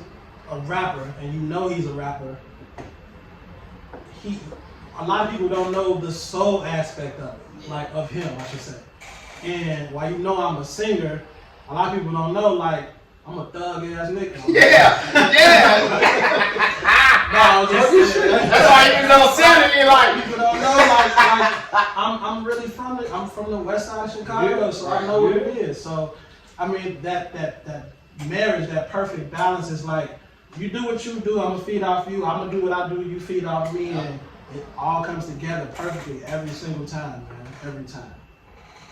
B: a rapper, and you know he's a rapper, a lot of people don't know the soul aspect of it, like of him, I should say. And while you know I'm a singer, a lot of people don't know, like, I'm a thug ass nigga. No,
C: that's why you know Sanity, like
B: people don't know, like I'm really from the West Side of Chicago, so I know what it is. So I mean that marriage, that perfect balance is like, you do what you do, I'm gonna feed off you, I'm gonna do what I do, you feed off me, and it all comes together perfectly every single time, man. Every time.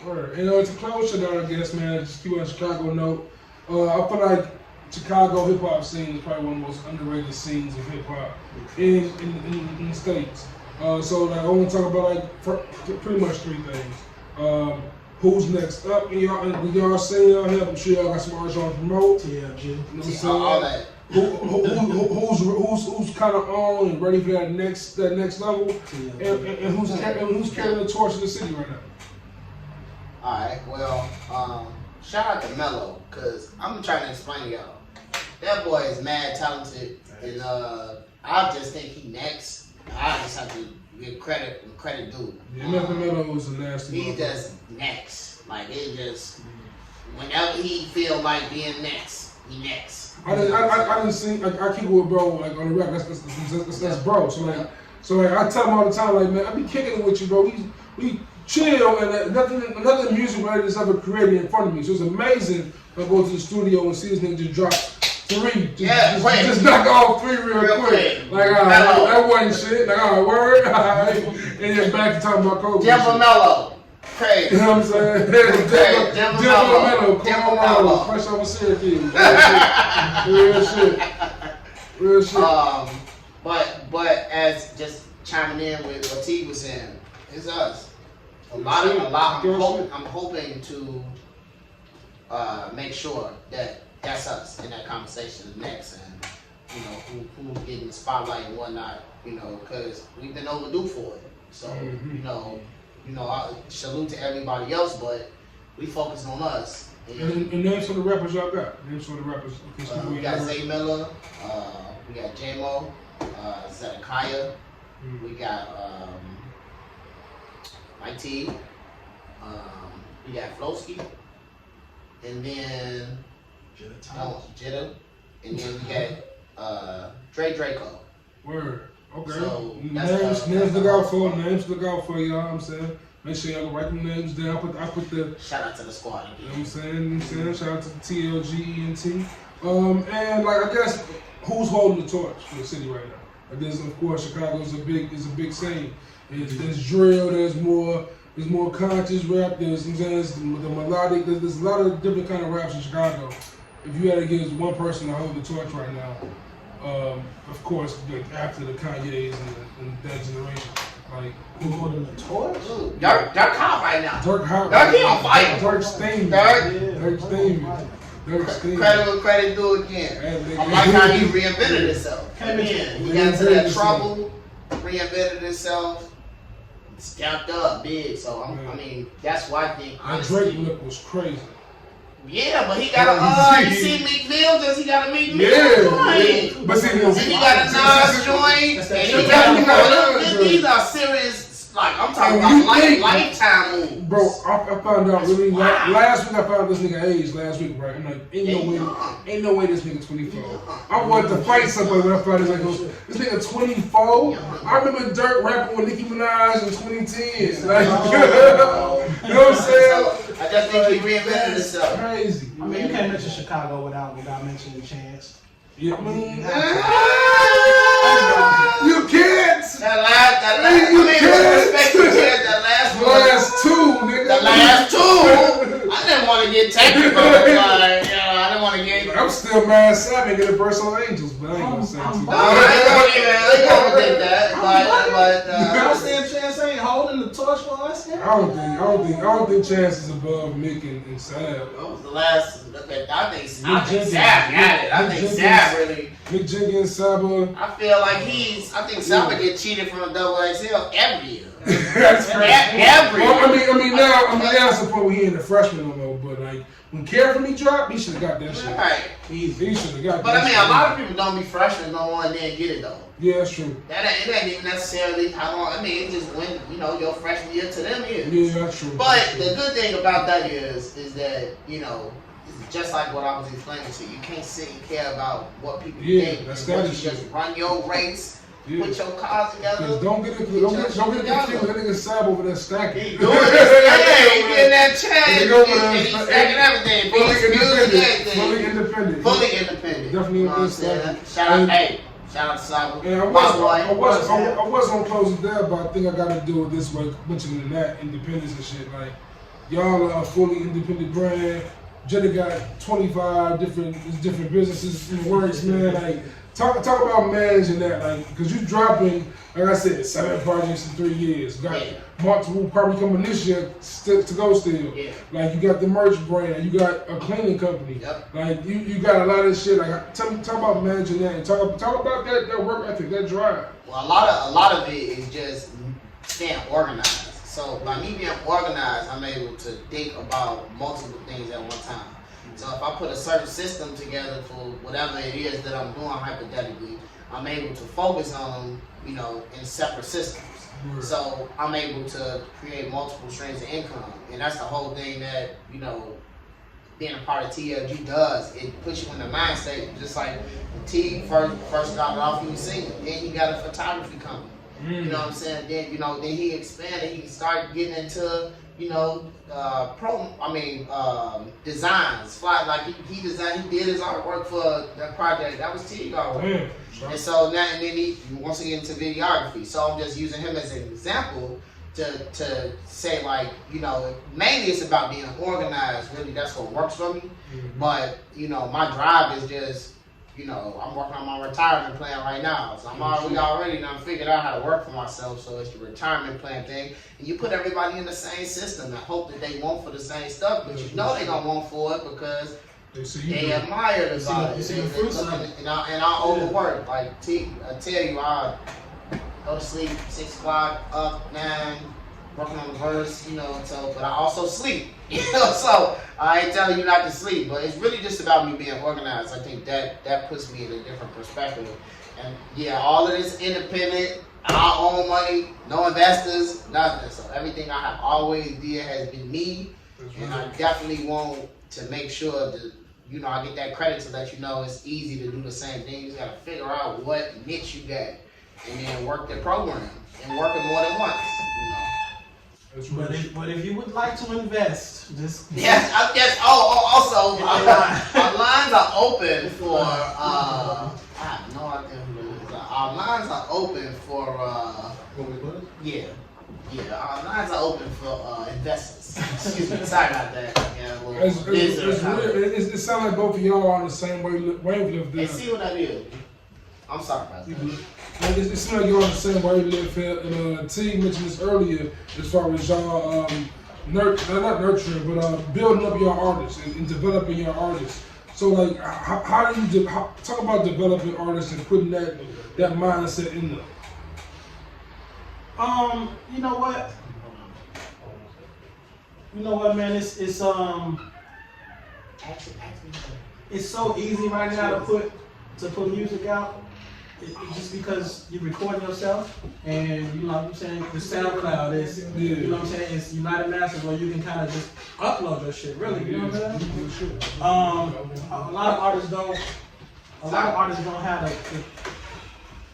A: Word. You know, it's a closure though, I guess, man. Just keep on Chicago note. I feel like Chicago hip hop scene is probably one of the most underrated scenes of hip hop in the States. So like, I want to talk about like pretty much 3 things. who's next up? And y'all sing y'all here. I'm sure y'all got some artists on to promote.
B: TLG.
A: You know what I'm
C: See,
A: saying?
C: all that.
A: Who's kind of on and ready for that next level? And who's carrying the torch of the city right now?
C: All right. Well, shout out to Mello, cause I'm trying to explain to y'all. That boy is mad talented, and I just think he next. I just have to give credit due.
A: Yeah, Mello was a nasty.
C: He just next. Like it just whenever he feel like being next, he next.
A: I didn't see. I keep with bro like on the rap. That's bro. So like I tell him all the time like man I be kicking it with you bro. We chill and nothing music related is ever created in front of me. So it's amazing. I go to the studio and see this nigga just drop 3. Just knock off 3 real quick. Like that wasn't shit. Like word. Alright. And then back to talking about Kobe.
C: Jimbo Mello. Crazy.
A: You know what I'm saying? Jimbo Mello. Fresh off of Syracuse. Real shit.
C: But as just chiming in with what T was saying, it's us. I'm hoping to make sure that that's us in that conversation next, and who's getting the spotlight and whatnot. Because we've been overdue for it. So I salute to everybody else, but we focus on us.
A: And names for the rappers y'all got. Names for the rappers.
C: We got Zay Miller. We got J-Mo. Zedekiah. We got Mike Teague. We got Flowski. And then Jittaa. And then we got Draco.
A: Word. Okay.
C: So
A: names look out for. Names look out for y'all. I'm saying. Make sure y'all write them names down. I put the
C: shout out to the squad.
A: You know what I'm saying? Shout out to the TLG Ent. And like I guess who's holding the torch for the city right now? Like there's of course Chicago is a big scene. There's drill. There's more conscious rap. There's the melodic. There's a lot of different kind of raps in Chicago. If you had to give one person to hold the torch right now, of course, after the Kanye's and that generation. Like,
B: who's holding the torch?
C: Dirk hot right now.
A: Dirk hot.
C: Dirk on fire.
A: Dirk steamy. Dirk steamy. Credit
C: due again. I like how he reinvented himself. He got into that trouble, reinvented himself, stepped up big. So I mean, that's why I think honestly.
A: Drake look was crazy.
C: Yeah, but he got you see Meek Mill, does he got a Meek Mill joint?
A: But see,
C: he got a Nas joint, and he got, these are serious, like, I'm talking about lifetime moves.
A: Bro, I found out really, last week I found this nigga age last week, right? I'm like, ain't no way this nigga 24. I wanted to fight somebody when I found this nigga 24? I remember Dirk rapping with Nicki Minaj in 2010. Like, you know what I'm saying?
C: I just think he reinvented himself.
A: Crazy.
B: I mean, you can't mention Chicago without mentioning Chance.
A: Yeah, I mean, you can't.
C: That last two, nigga. The last two. I didn't want to get technical. I didn't want to get.
A: I'm still mad. Savage get a verse on Angels, but I ain't gonna say too much.
C: I ain't gonna take that. But
B: I'm saying Chance ain't holding the torch for us.
A: I don't think Chance is above Mick and Sav.
C: That was the last. I think Sav got it. I think Sav really.
A: Mick Jenkins, Saba.
C: I feel like I think Saba get cheated from a double XL every year.
A: That's crazy.
C: Every year.
A: I mean now it's the point where he ain't a freshman no more, but like when Care For Me dropped, he should have got that shit.
C: Right.
A: He should have got that.
C: But I mean, a lot of people don't be freshmen no more and then get it though.
A: Yeah, that's true.
C: It ain't even necessarily how long. I mean, it just when your freshman year to them is.
A: Yeah, that's true.
C: But the good thing about that is that just like what I was explaining to you, you can't sit and care about what people think.
A: That's
C: you just run your race, put your cars together.
A: Don't get it confused. That nigga Sab over there stacking.
C: He doing his thing. He getting that change. He's stacking everything. Fully independent.
A: Definitely
C: stacking. Shout out to Saba.
A: And I was on closing there, but I think I got to do it this way, mentioning that independence and shit. Like y'all are a fully independent brand. Jada got 25 different businesses in the works, man. Like, talk about managing that, like, because you dropping, like I said, 7 projects in 3 years. Got multiple probably coming this year to go still.
C: Yeah.
A: Like, you got the merch brand, you got a cleaning company.
C: Yep.
A: Like, you got a lot of shit. Like, talk about managing that and talk about that work ethic, that drive.
C: Well, a lot of it is just staying organized. So by me being organized, I'm able to think about multiple things at one time. So if I put a certain system together for whatever it is that I'm doing hypothetically, I'm able to focus on them, in separate systems.
A: Right.
C: So I'm able to create multiple streams of income, and that's the whole thing that being a part of TLG does. It puts you in the mindset, just like when Teague first started off, he was singing. Then he got a photography company. You know what I'm saying? Then then he expanded. He started getting into designs. Fly, like he designed. He did his artwork for that project. That was Teague already. And so now and then he wants to get into videography. So I'm just using him as an example to say, like, mainly it's about being organized. Really, that's what works for me.
A: Mm-hmm.
C: But my drive is just. I'm working on my retirement plan right now. So we already done figured out how to work for myself. So it's the retirement plan thing. And you put everybody in the same system and hope that they want for the same stuff, but they gonna want for it because they admire the vibe. And I overwork. Like I tell you, I go to sleep 6 o'clock, up 9, working on the verse, but I also sleep. So I ain't telling you not to sleep, but it's really just about me being organized. I think that puts me in a different perspective. And yeah, all of this independent, our own money, no investors, nothing. So everything I have always did has been me, and I definitely want to make sure that I get that credit to let you know it's easy to do the same thing. You just gotta figure out what niche you got, and then work the program and work it more than once.
B: But if you would like to invest, just
C: Also, our lines are open for. I have no idea who it is. Our lines are open for. Our lines are open for investors. Excuse me, sorry about that.
A: It sounds like both of y'all are on the same wavelength.
C: Hey, see what that is. I'm sorry about that.
A: It seems like you're on the same wavelength, and T mentioned this earlier as far as y'all not nurturing, but building up your artists and developing your artists. So, like, how do you talk about developing artists and putting that mindset in them?
B: You know what, man? It's so easy right now to put music out. Just because you're recording yourself, and you know what I'm saying, the SoundCloud is, you know what I'm saying, it's United Masters where you can kind of just upload your shit, really, you know what I'm saying? A lot of artists don't have the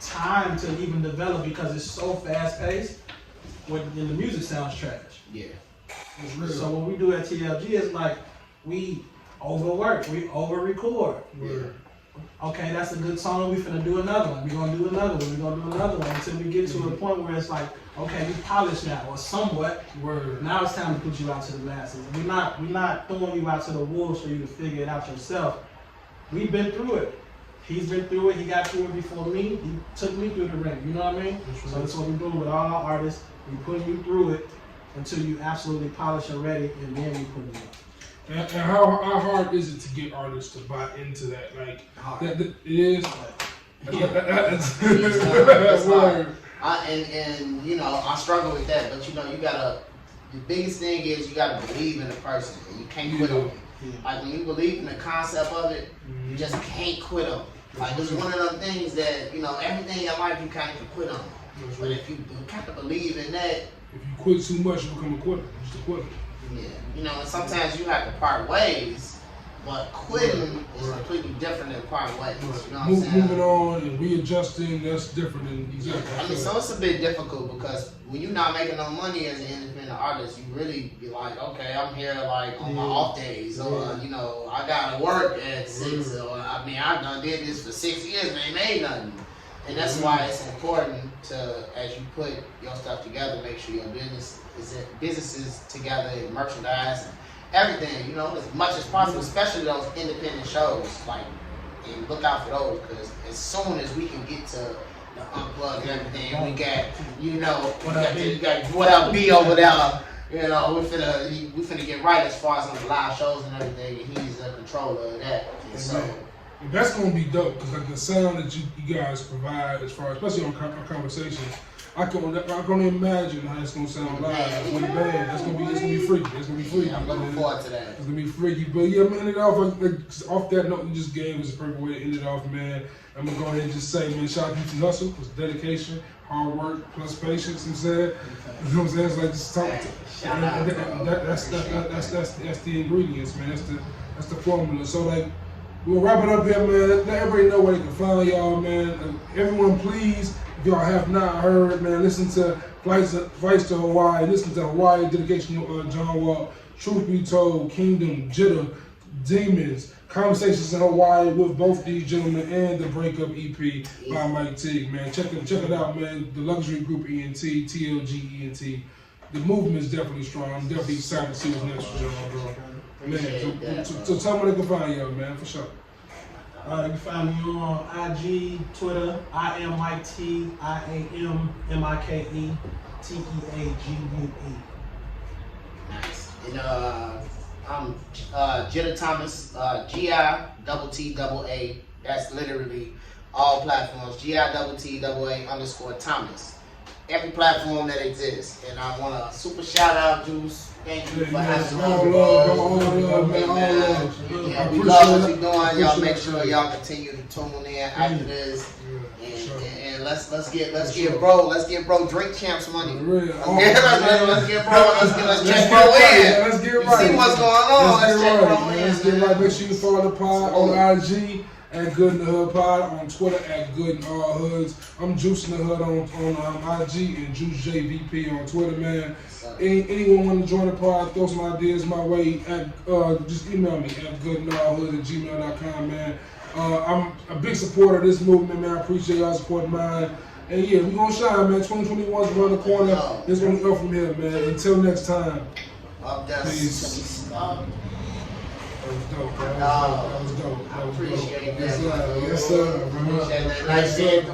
B: time to even develop because it's so fast paced, and the music sounds trash.
C: Yeah.
B: So what we do at TLG is like, we overwork, we over record.
C: Yeah.
B: Okay, that's a good song. We finna do another one. We're gonna do another one. We're gonna do another one until we get to a point where it's like, okay, we polished now, or somewhat. Now it's time to put you out to the masses. We're not throwing you out to the wolves for you to figure it out yourself. We've been through it. He's been through it. He got through it before me. He took me through the ring. You know what I mean? So that's what we're doing with all our artists. We putting you through it until you absolutely polish and ready, and then we put you up.
A: And how hard is it to get artists to buy into that? Like, it is.
C: It's hard. I struggle with that, but you gotta. The biggest thing is you gotta believe in the person, and you can't quit on it. Like when you believe in the concept of it, you just can't quit on it. Like it's one of them things that everything in life you can't quit on. But if you kind of believe in that,
A: if you quit too much, you become a quitter. Just a quitter.
C: Yeah, and sometimes you have to part ways, but quitting is completely different than part ways. You know what I'm saying?
A: Moving on and readjusting, that's different than exactly.
C: So it's a bit difficult because when you're not making no money as an independent artist, you really be like, okay, I'm here like on my off days, or I gotta work at 6, or I done did this for 6 years and ain't made nothing. And that's why it's important to, as you put your stuff together, make sure your businesses together and merchandise everything, you know, as much as possible, especially those independent shows. Like, and look out for those, because as soon as we can get to the unplug and everything, we got, you know, we got what up B over there. You know, we finna get right as far as on the live shows and everything, and he's the controller of that. And so
A: that's gonna be dope, because like the sound that you guys provide, as far, especially on conversations, I can only imagine how it's gonna sound live with the band. It's gonna be freaky. It's gonna be freaky.
C: I'm looking forward to that.
A: It's gonna be freaky. But yeah, I'm gonna end it off off that note you just gave us a perfect way to end it off, man. I'm gonna go ahead and just say, man, shout out to Hustle. It's dedication, hard work, plus patience. You know what I'm saying? It's like just talk. That's the ingredients, man. That's the formula. So like, we'll wrap it up here, man. Let everybody know where they can find y'all, man. Everyone, please, if y'all have not heard, man, listen to Flights to Hawaii. Listen to Hawaii, dedication to John Walt. Truth Be Told, Kingdom, Gittaa, Demons, Conversations in Hawaii with both these gentlemen, and the Breakup EP by Mike Teague, man. Check it out, man. The Luxury Group Ent, TLG Ent. The movement is definitely strong. I'm definitely excited to see what's next for y'all, bro. Man, so tell me where they can find y'all, man, for sure.
B: You can find me on IG, Twitter. I am Mike Teague. IAMMIKE TEAGUE.
C: Nice. And I'm Gittaa Thomas, GITTAA. That's literally all platforms. GITTAA_Thomas. Every platform that exists. And I want to super shout out Juice. Thank you for having me.
A: All love, man.
C: Yeah, we love what you're doing. Y'all make sure y'all continue to tune in after this. And let's get bro drink champs money. Let's get bro in. Let's get right. See what's going on. Let's get right. Make sure you follow the pod on IG at Good in the Hood Pod, on Twitter at Good in All Hoods. I'm Juice in the Hood on IG, and Juice JVP on Twitter, man. Anyone want to join the pod, throw some ideas my way, just email me at goodinallhoods@gmail.com, man. I'm a big supporter of this movement, man. I appreciate y'all supporting mine. And yeah, we gonna shine, man. 2021's around the corner. It's gonna go from here, man. Until next time. Peace. That was dope, bro. That was dope. I appreciate that.
A: Yes, sir.
C: Appreciate that. Nice shit.